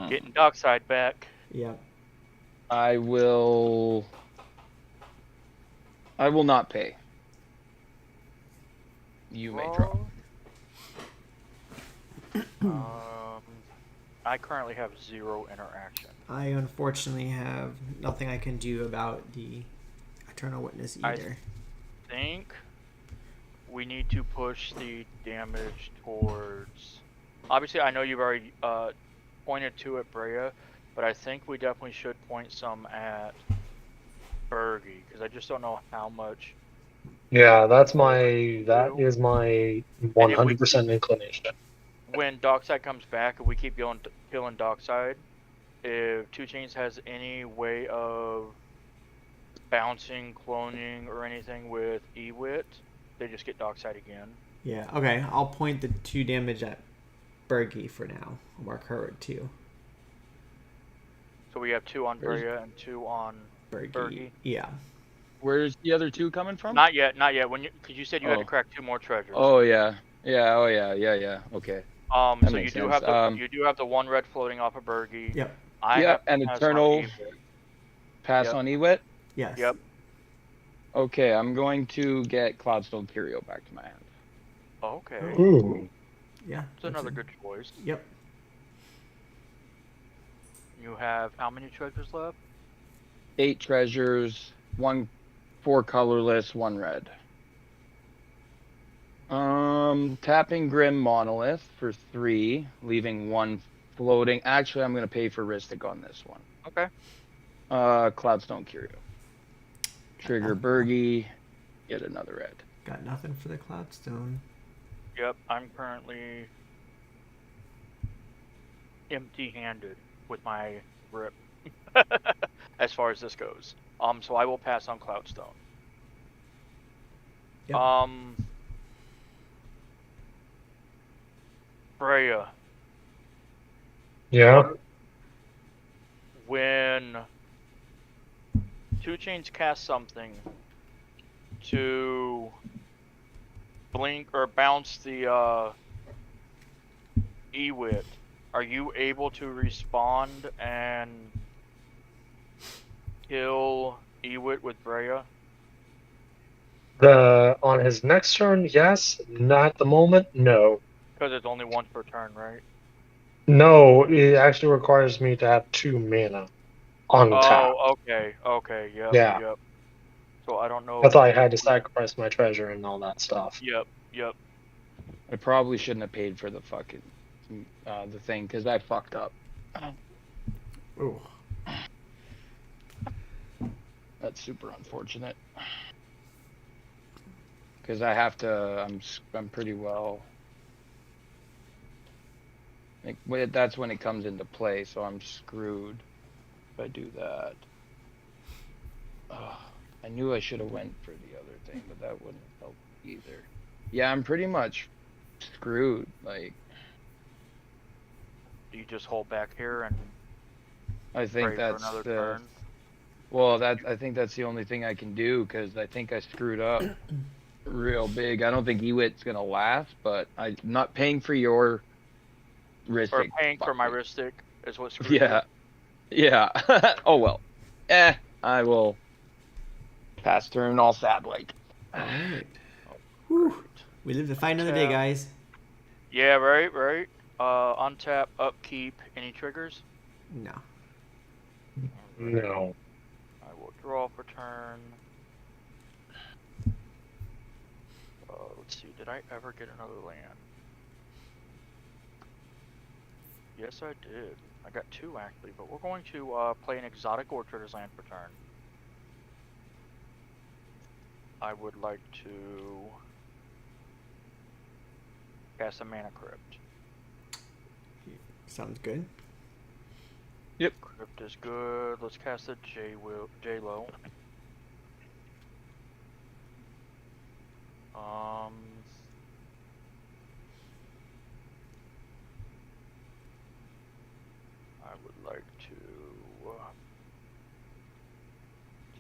Getting Dockside back. Yep. I will not pay. you may draw. I currently have 0 interaction. I unfortunately have nothing I can do about the Eternal Witness either. I think we need to push the damage towards... Obviously, I know you've already pointed to it, Brea, but I think we definitely should point some at Bergie, because I just don't know how much... Yeah, that is my 100% inclination. When Dockside comes back, if we keep killing Dockside, if 2Chainz has any way of bouncing, cloning, or anything with Ewit, they just get Dockside again. Yeah, okay. I'll point the 2 damage at Bergie for now. I'll mark her at 2. So we have 2 on Brea and 2 on Bergie. Yeah. Where's the other 2 coming from? Not yet. Because you said you had to crack 2 more treasures. Oh yeah. Okay. So That you makes do sense. have the 1 red floating off of Bergie. Yep. And Eternal pass on Ewit. Yes. Yep. Okay, I'm going to get Cloudstone Curio back to my hand. Okay. Ooh. Yeah. That's another good choice. Yep. You have how many treasures left? 8 treasures, 4 colorless, 1 red. Tapping Grim Monolith for 3, leaving 1 floating. Actually, I'm gonna pay for Ristic on this one. Okay. Cloudstone Curio. Trigger Bergie, get another red. Got nothing for the Cloudstone. Yep, I'm currently empty-handed with my rip as far as this goes. So I will pass on Cloudstone. Yep. Brea. Yeah. When 2Chainz casts something to blink or bounce the Ewit, are you able to respond and kill Ewit with Brea? On his next turn, yes. Not at the moment, no. Because it's only 1 per turn, right? No, it actually requires me to have 2 mana on tap. Oh, okay, yep, Yeah. yep. So I don't know. That's why I had to sacrifice my treasure and all that stuff. Yep. I probably shouldn't have paid for the fucking the thing because I fucked up. Ooh. That's super unfortunate. Because I have to. I'm pretty well. Like, that's when it comes into play, so I'm screwed if I do that. I knew I should have went for the other thing, but that wouldn't help either. Yeah, I'm pretty much screwed. Like, Do you just hold back here and I think pray that's for another the. turn? Well, I think that's the only thing I can do because I think I screwed up real big. I don't think Ewit's gonna last, but I'm not paying for your Ristic. Or paying for my Ristic is what screwed you. Yeah. Oh well. I will pass turn all sad like. Alright. Whew. We live to fight another day, guys. Yeah, right. Untap, upkeep, any triggers? No. No. I will draw for turn. Let's see, did I ever get another land? Yes, I did. I got 2 actually, but we're going to play an Exotic Orchard as land for turn. I would like to cast a Mana Crypt. Sounds good. Yep. Crypt is good. Let's cast a J-Lo. I would like to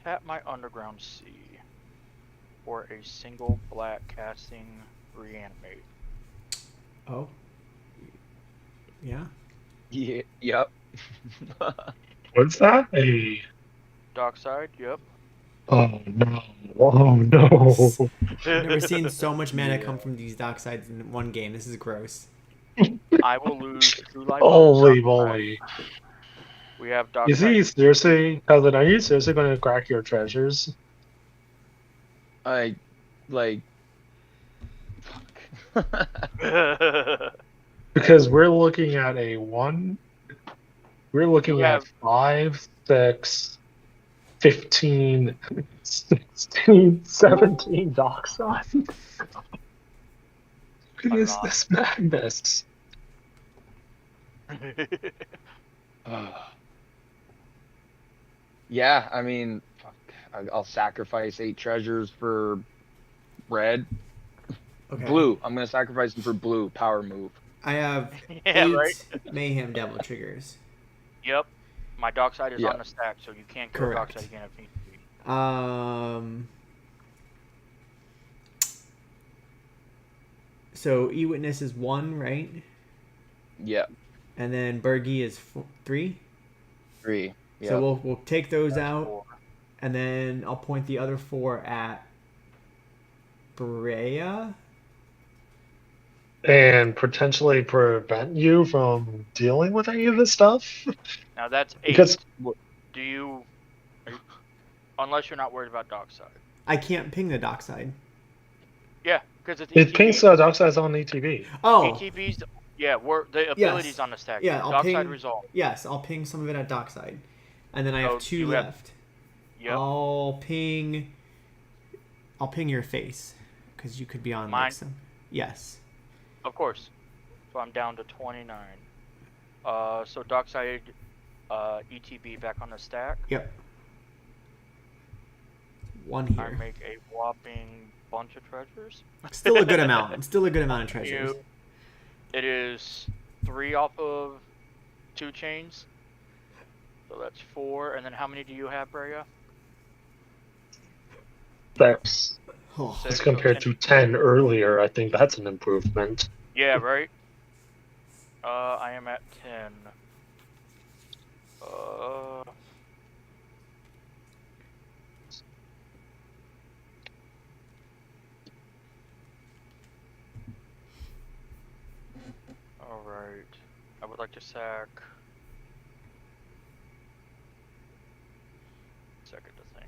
tap my Underground Sea for a single black casting Reanimate. Oh. Yeah. Yeah. Yep. What's that? A Dockside, yep. Oh no! Oh no! I've never seen so much mana Yeah. come from these dock sides in one game. This is gross. I will lose 2 life on Holy Dockside. moly! We have Is he Dockside. seriously, Cousin? Are you seriously going to crack your treasures? I like. Fuck. Because we're looking at a one. We're looking You at have 5, 6, 15, 16, 17 dock sides. Look at a this, lot. this madness. Yeah, I mean, fuck. I'll sacrifice 8 treasures for red. Okay. Blue. I'm gonna sacrifice them for blue. Power move. I have Yeah, right? 8 Mayhem Devil triggers. Yep. My Dockside is Yeah. on the stack, so you can't go Correct. Dockside again if need be. So E-Witness is 1, right? Yeah. And then Bergie is 3. 3. Yeah. So we'll take those That's out, 4. and then I'll point the other 4 at Brea. And potentially prevent you from dealing with any of this stuff. Now that's 8. Because Do you... Unless you're not worried about Dockside. I can't ping the dock side. Yeah, because it's it ETB. pings dock sides on ETB. Oh, ETB's... Yeah, the ability's on the stack. Yeah, I'll Dockside ping- resolve. yes, I'll ping some of it at dock side. And then I have So 2 you have- left. Yep. I'll ping your face, because you could be on Mine? like some. Yes. Of course. So I'm down to 29. So Dockside, ETB back on the stack. Yep. 1 I here. make a whopping bunch of treasures. Still a good amount. Still a good amount of treasures. It is 3 off of 2 chains. So that's 4. And then how many do you have, Brea? 6. Oh, As 6, compared so to 10 earlier, I think that's an improvement. Yeah, right? I am at 10. Alright. I would like to sack... Second to thing.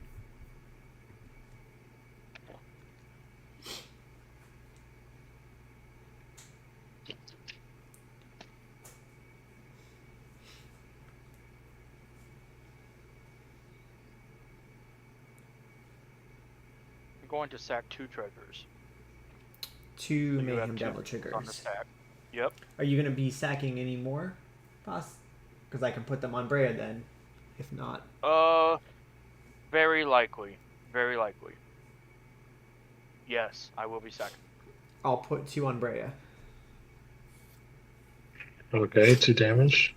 I'm going to sack 2 treasures. 2 So you have Mayhem 2 Devil on the triggers. stack. Yep. Are you going to be sacking any more? Because I can put them on Brea then. If not. Very likely. Very likely. Yes, I will be sacking. I'll put 2 on Brea. Okay, 2 damage.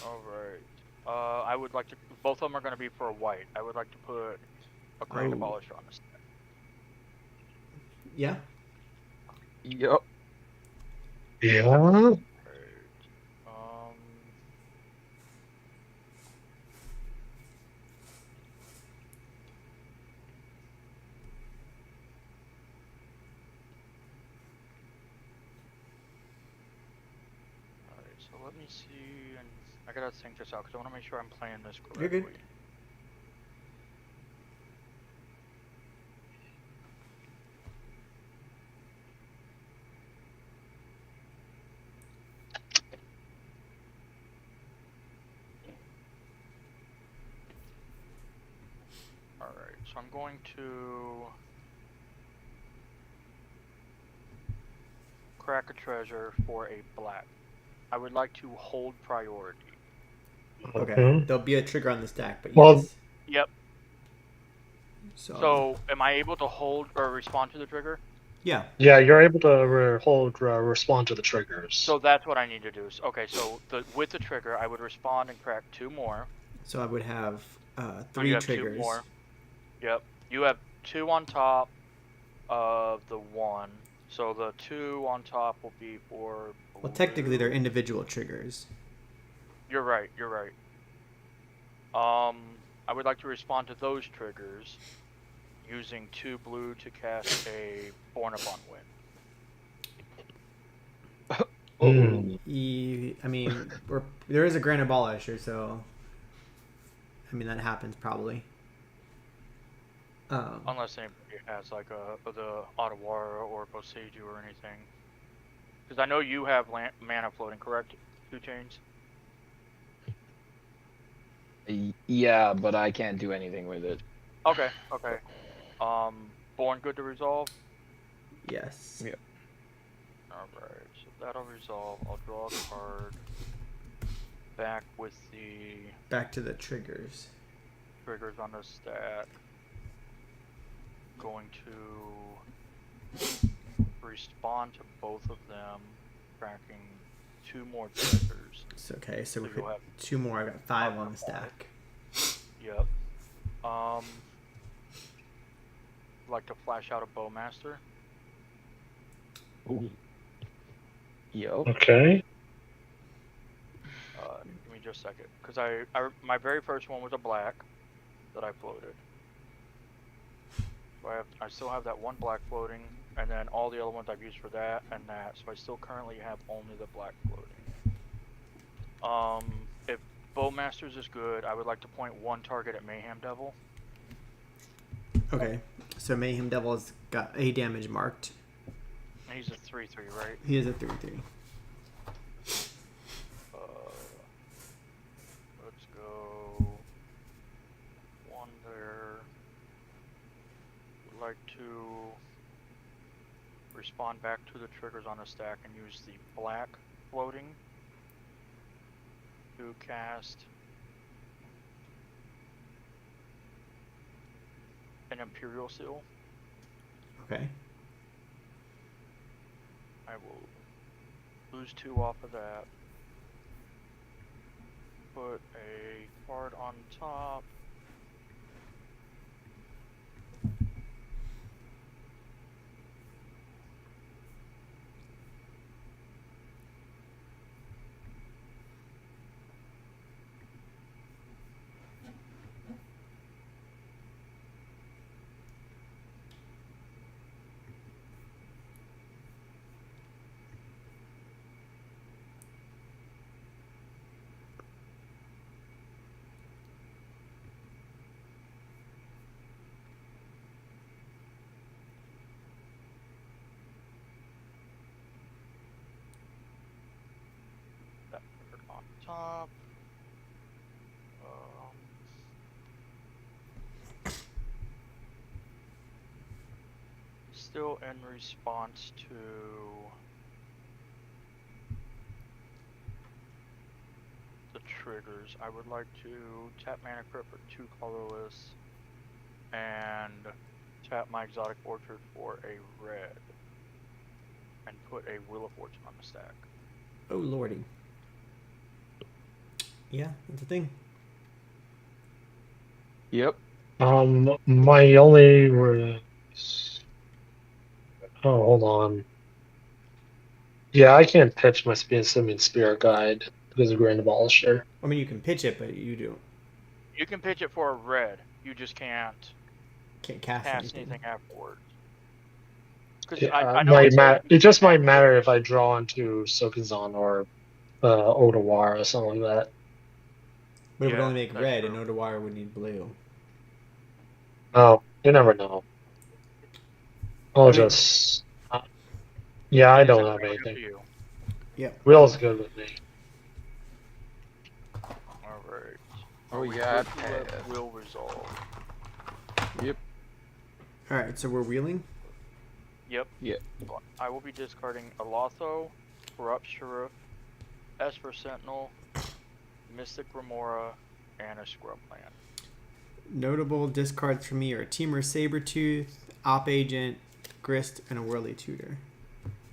Alright. I would like to... Both of them are going to be for a white. I would like to put a Great Oh. Abolisher on the stack. Yeah? Yep. Yeah. Alright. Alright, so let me see... And I gotta think this out, because I want to make sure I'm playing this correctly. You're good. Alright, so I'm going to... crack a treasure for a black. I would like to hold priority. Okay. There'll be a trigger on the stack, but Well- yes. Yep. So Am I able to hold or respond to the trigger? yeah. Yeah, you're able to respond to the triggers. So that's what I need to do. Okay, so with the trigger, I would respond and crack 2 more. So I would have So 3 you have triggers. 2 more. Yep. You have 2 on top of the 1. So the 2 on top will be for... Well, technically they're blue. individual triggers. You're right, you're right. I would like to respond to those triggers using 2 blue to cast a Born Upon Wind. I mean, there is a Grand Abolisher, so I mean that happens probably. Unless anybody has like the Ottawara or Boseiju or anything. Because I know you have mana floating, correct? 2 chains. Yeah, but I can't do anything with it. Okay. Born good to resolve. Yes. Yep. Alright, so that'll resolve. I'll draw a card. Back to the triggers. Triggers on the stack. Going to respond to both of them, cracking 2 more triggers. It's okay. So we you'll have 2 more. I got 5 on the stack. Yep. Like to flash out a Bowmaster. Ooh. Yep. Okay. Give me just a second, because my very first one was a black that I floated. So I still have that 1 black floating, and then all the other ones I've used for that and that. So I still currently have only the black floating. If Bowmasters is good, I would like to point 1 target at Mayhem Devil. Okay. So Mayhem Devil's got a damage marked. And he's a 3/3, right? He is a 3/3. Let's go 1 there. Would like to respond back to the triggers on the stack and use the black floating to cast an Imperial Seal. Okay. I will lose 2 off of that. Put a card on top. That card on top. Still in response to the triggers, I would like to tap Mana Crypt for 2 colorless and tap my Exotic Orchard for a red and put a Wheel of Fortune on the stack. Oh lordy. Yeah, that's a thing. Yep. My only oh, hold on. Yeah, I can't pitch my Simian Spirit Guide because of Grand Abolisher. I mean, you can pitch it, but you do. You can pitch it for a red. You just can't cast anything afterwards. Yeah, I know it just might matter if I draw into Sokuzan or Odawara or something like that. But it would Yeah, only make that's red, true. and Odawara would need blue. Oh, you never know. I'll mean- just. Yeah, I don't have It's up to anything. you. Yep. Wheel's good with me. Alright. Oh, We yeah, good to let Will resolve. Yep. All right, so we're wheeling. Yep. Yeah. I will be discarding Alotho, Corrupt Sheriff, Esper Sentinel, Mystic Remora, and a Scrubland. Notable discards for me are Teamer Sabretooth, Op Agent, Grist, and a Whirly Tutor.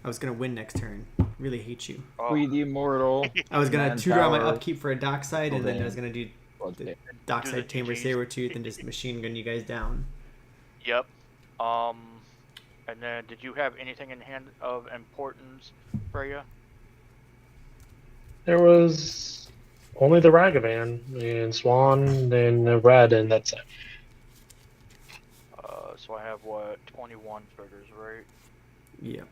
I was gonna win next turn. Really hate you. We the Immortal. I was gonna tutor on my Manpower. upkeep for a Dockside, and then I was gonna do Well, the yeah. Dockside Do the Tamer GGs. Sabretooth and just machine gun you guys down. Yep. And then did you have anything in hand of importance, Freya? There was Only the Ragavan and Swan and Red, and that's it. So I have what, 21 triggers, right? Yep.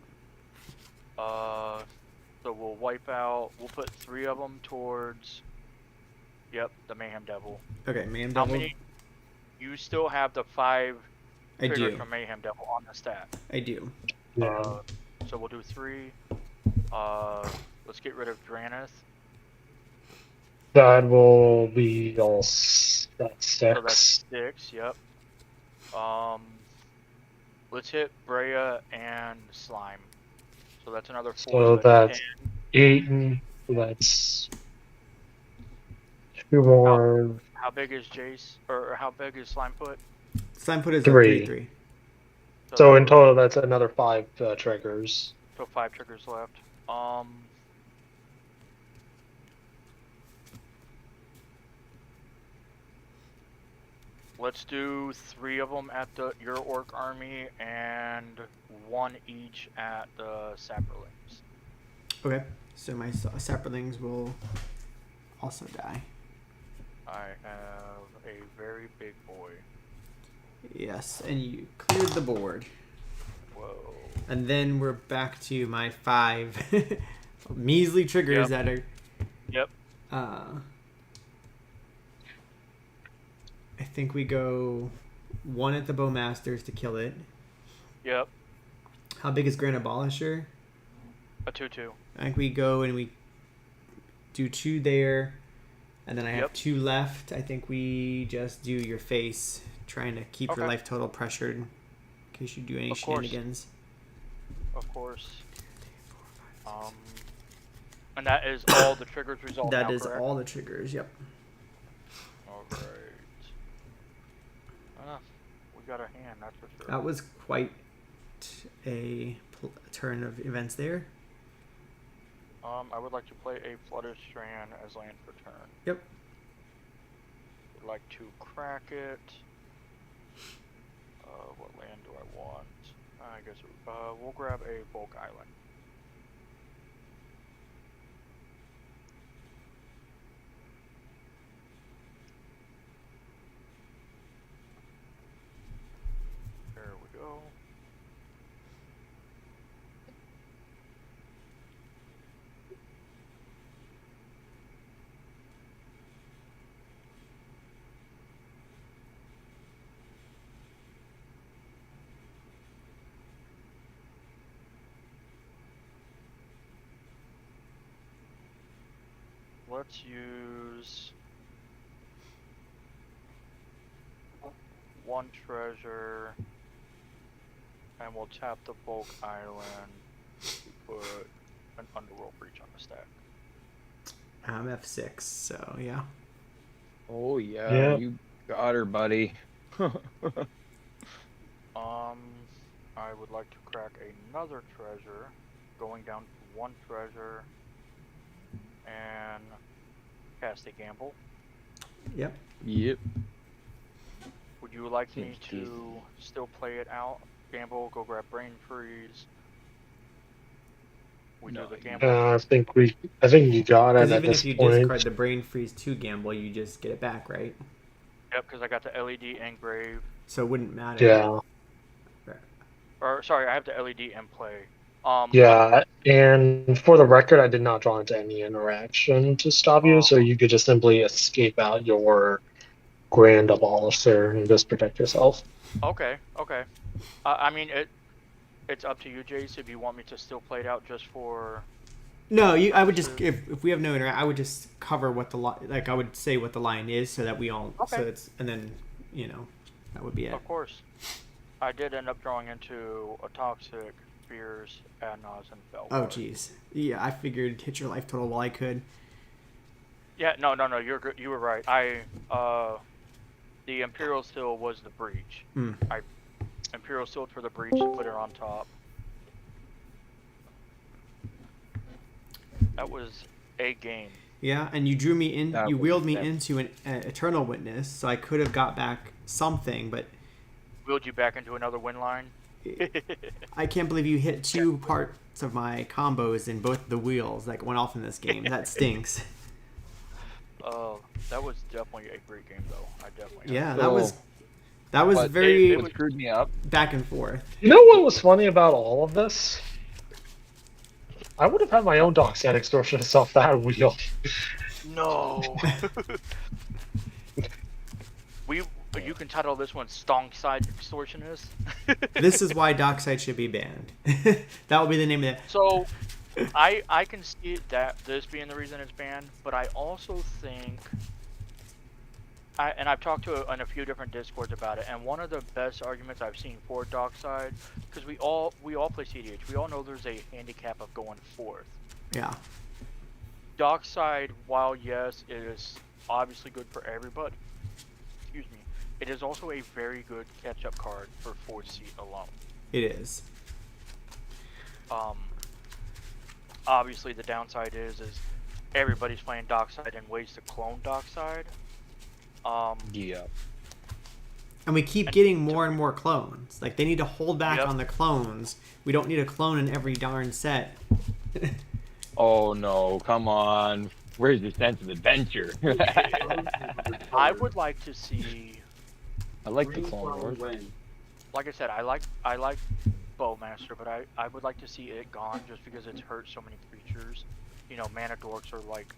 So we'll wipe out. We'll put 3 of them towards. Yep, the Mayhem Devil. Okay, Mayhem How Devil. many? You still have the 5 I triggers do. from Mayhem Devil on the stat. I do. Yeah. So we'll do 3. Let's get rid of Dranith. That will be all that's 6. So that's 6. Yep. Let's hit Brea and Slime. So that's another 4. So that's 8, and that's 2 more. How big is Jace? Or how big is Slimefoot? Slimefoot is 3. 3. So in total, that's another 5 triggers. So 5 triggers left. Let's do 3 of them at your orc army and 1 each at the sapperlings. Okay, so my sapperlings will also die. I have a very big boy. Yes, and you cleared the board. Whoa. And then we're back to my 5 measly triggers that are. Yep. I think we go 1 at the Bowmasters to kill it. Yep. How big is Grand Abolisher? A 2/2. I think we go and we do 2 there. And then I have Yep. 2 left. I think we just do your face, trying to keep your Okay. life total pressured in case you do any Of course. shenanigans. Of course. And that is all the triggers resolved That now, is correct? all the triggers, yep. Alright. We got a hand, that's for sure. That was quite a turn of events there. I would like to play a Flutter Strand as land for turn. Yep. Would like to crack it. What land do I want? I guess we'll grab a Bulk Island. There we go. Let's use 1 treasure, and we'll tap the Bulk Island to put an Underworld Breach on the stack. I'm F6, so yeah. Oh yeah, Yeah. you got her, buddy. I would like to crack another treasure, going down to 1 treasure, and cast a gamble. Yep. Yep. Would you like me Seems to easy. still play it out? Gamble, go grab Brain Freeze. We No, do the you- gamble. I think you got it Because at even this if you point. discard the Brain Freeze to gamble, you just get it back, right? Yep, because I got the LED engrave. So it wouldn't matter. Yeah, Or sorry, I have the LED in play. yeah. And for the record, I did not draw into any interaction to stop you, so you could just simply escape out your Grand Abolisher and just protect yourself. Okay. I mean, it's up to you, Jace, if you want me to still play it out just for. No, I would just if we have no interaction, I would just cover what I would say what the line is so that we all so Okay. it's and then that would be it. Of course. I did end up drawing into a Toxic, Fears, Adnaz, and Felgar. Oh jeez, yeah, I figured hit your life total while I could. Yeah, no, you're good. You were right. The Imperial Seal was the breach. Imperial Seal for the breach and put it on top. That was a game. Yeah, and you drew me in. That You was wheeled me intense. into an Eternal Witness, so I could have got back something, but Wheeled you back into another win line. I can't believe you hit 2 parts of my combos in both the wheels that went off in this game. That stinks. That was definitely a great game, though. I definitely. Yeah, So, that was but very it what screwed me up? back and forth. You know what was funny about all of this? I would have had my own dockside extortionist off that wheel. No. You can title this one "Stonkside Extortionist." This is why Dockside should be banned. That will be the name of it. So, I can see that this being the reason it's banned, but I also think, and I've talked to in a few different discords about it, and one of the best arguments I've seen for Dockside, because we all play cEDH, we all know there's a handicap of going fourth. Yeah. Dockside, while yes, it is obviously good for everybody, excuse me, it is also a very good catch-up card for 4th seat alone. It is. Obviously the downside is everybody's playing Dockside and ways to clone Dockside. Yeah. And we keep getting more and more clones. Like, they need to hold back Yep. on the clones. We don't need a clone in every darn set. Oh no, come on. Where's your sense of adventure? I would like to see, I like the Clone Wars. like I said, I like Bowmaster, but I would like to see it gone just because it's hurt so many creatures. You know, mana dorks are like,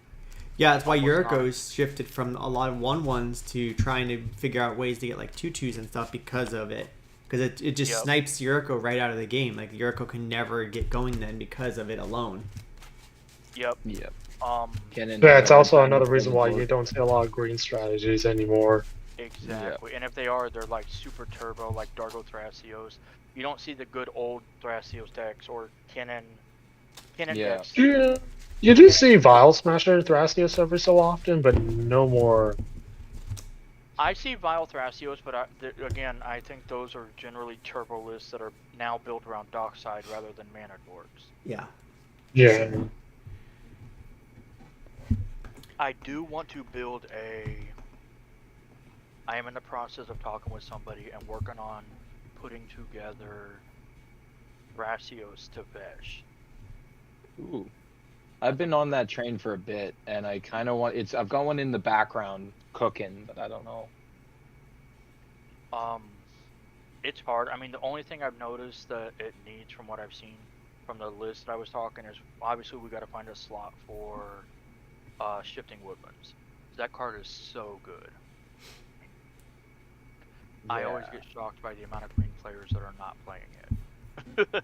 Yeah, that's why Almost Yuriko's shifted from a lot of 1/1s to trying to figure out ways to get like 2/2s and stuff because of it. Because it just Yep. snipes Yuriko right out of the game. Like, Yuriko can never get going then because of it alone. yep. Yep. Yeah, it's also another reason why you don't see a lot of green strategies anymore. Exactly. And if they are, they're like super turbo, like Dargo Thrasios. You don't see the good old Thrasios decks or Kinnan Yeah. decks. Yeah, you do see Vile Smasher Thrasios every so often, but no more. I see Vile Thrasios, but again, I think those are generally turbo lists that are now built around Dockside rather than mana dorks. Yeah. Yeah. I do want to build I am in the process of talking with somebody and working on putting together Thrasios to Vesh. Ooh. I've been on that train for a bit, and I kind of want I've got one in the background cooking, but I don't know. It's hard. I mean, the only thing I've noticed that it needs, from what I've seen from the list I was talking, is obviously we got to find a slot for Shifting Woodlands. That card is so good. I always Yeah. get shocked by the amount of green players that are not playing it.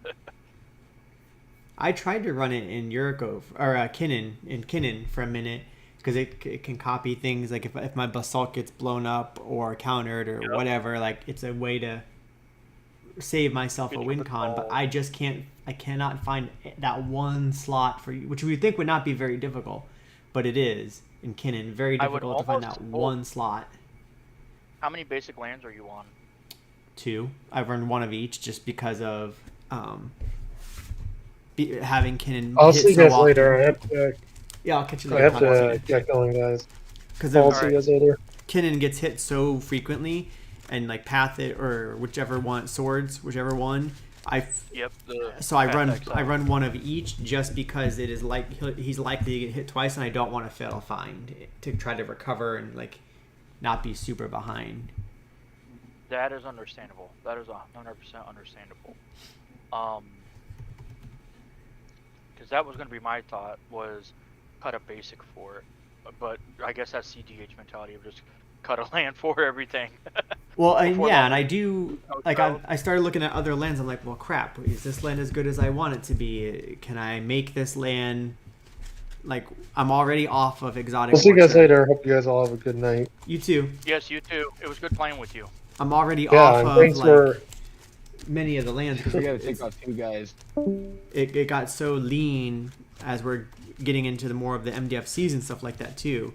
I tried to run it in Yuriko or Kinnan for a minute because it can copy things. Like if my basalt gets blown up or countered or Yep. whatever, like it's a way to save myself Get a you win the con. But call. I just can't. I cannot find that one slot for you, which we would think would not be very difficult, but it is in Kinnan very I would difficult to find almost- that one slot. How many basic lands are you on? 2. I've run one of each just because of having Kinnan. I'll hit see you so guys often. later. I have to, Yeah, I'll catch you I later. have to get going, guys. Because I'll see you guys later. Kinnan gets hit so frequently, and like Path it or whichever one swords, whichever one. Yep. So I Path XL. run one of each just because it is like he's likely to get hit twice, and I don't want to fail find to try to recover and like not be super behind. That is understandable. That is 100% understandable. Because that was going to be my thought, was cut a basic for it. But I guess that's cEDH mentality of just cut a land for everything. Well, and Before yeah, that and I do like I started looking at other lands. I'm like, well, crap, is this land as good as I want it to be? Can I make this land? Like, I'm already off of exotic. We'll see you guys Orchard. later. Hope you guys all have a good night. You too. Yes, you too. It was good playing with you. I'm already Yeah, off and of thanks like for. many of the lands We because gotta take off 2 guys. it got so lean as we're getting into the more of the MDFCs and stuff like that too.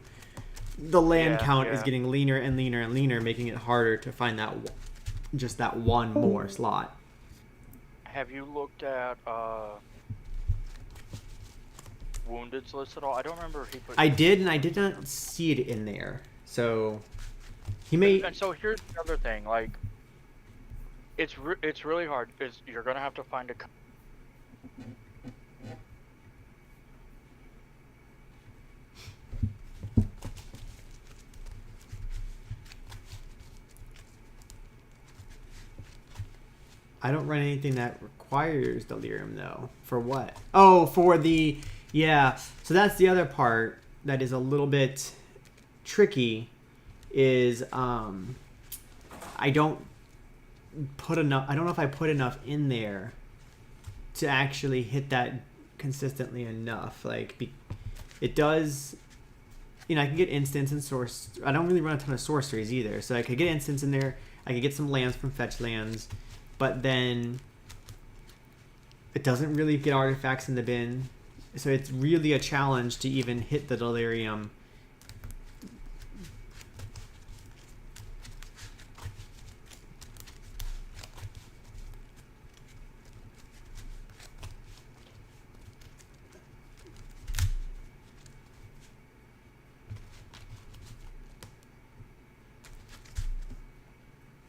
The land Yeah, count is yeah. getting leaner and leaner and leaner, making it harder to find just that one more slot. Have you looked at Wounded's list at all? I don't remember if he put. I did, and I did not see it in there. So he may. And so here's the other thing, like, it's really hard. You're gonna have to find a. I don't run anything that requires delirium though. For what? Oh, for the yeah. So that's the other part that is a little bit tricky. Is I don't put enough. I don't know if I put enough in there to actually hit that consistently enough. Like it does. You know, I can get instants and source. I don't really run a ton of sorceries either, so I could get instants in there. I could get some lands from fetch lands, but then it doesn't really get artifacts in the bin. So it's really a challenge to even hit the delirium.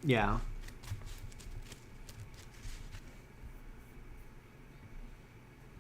Yeah.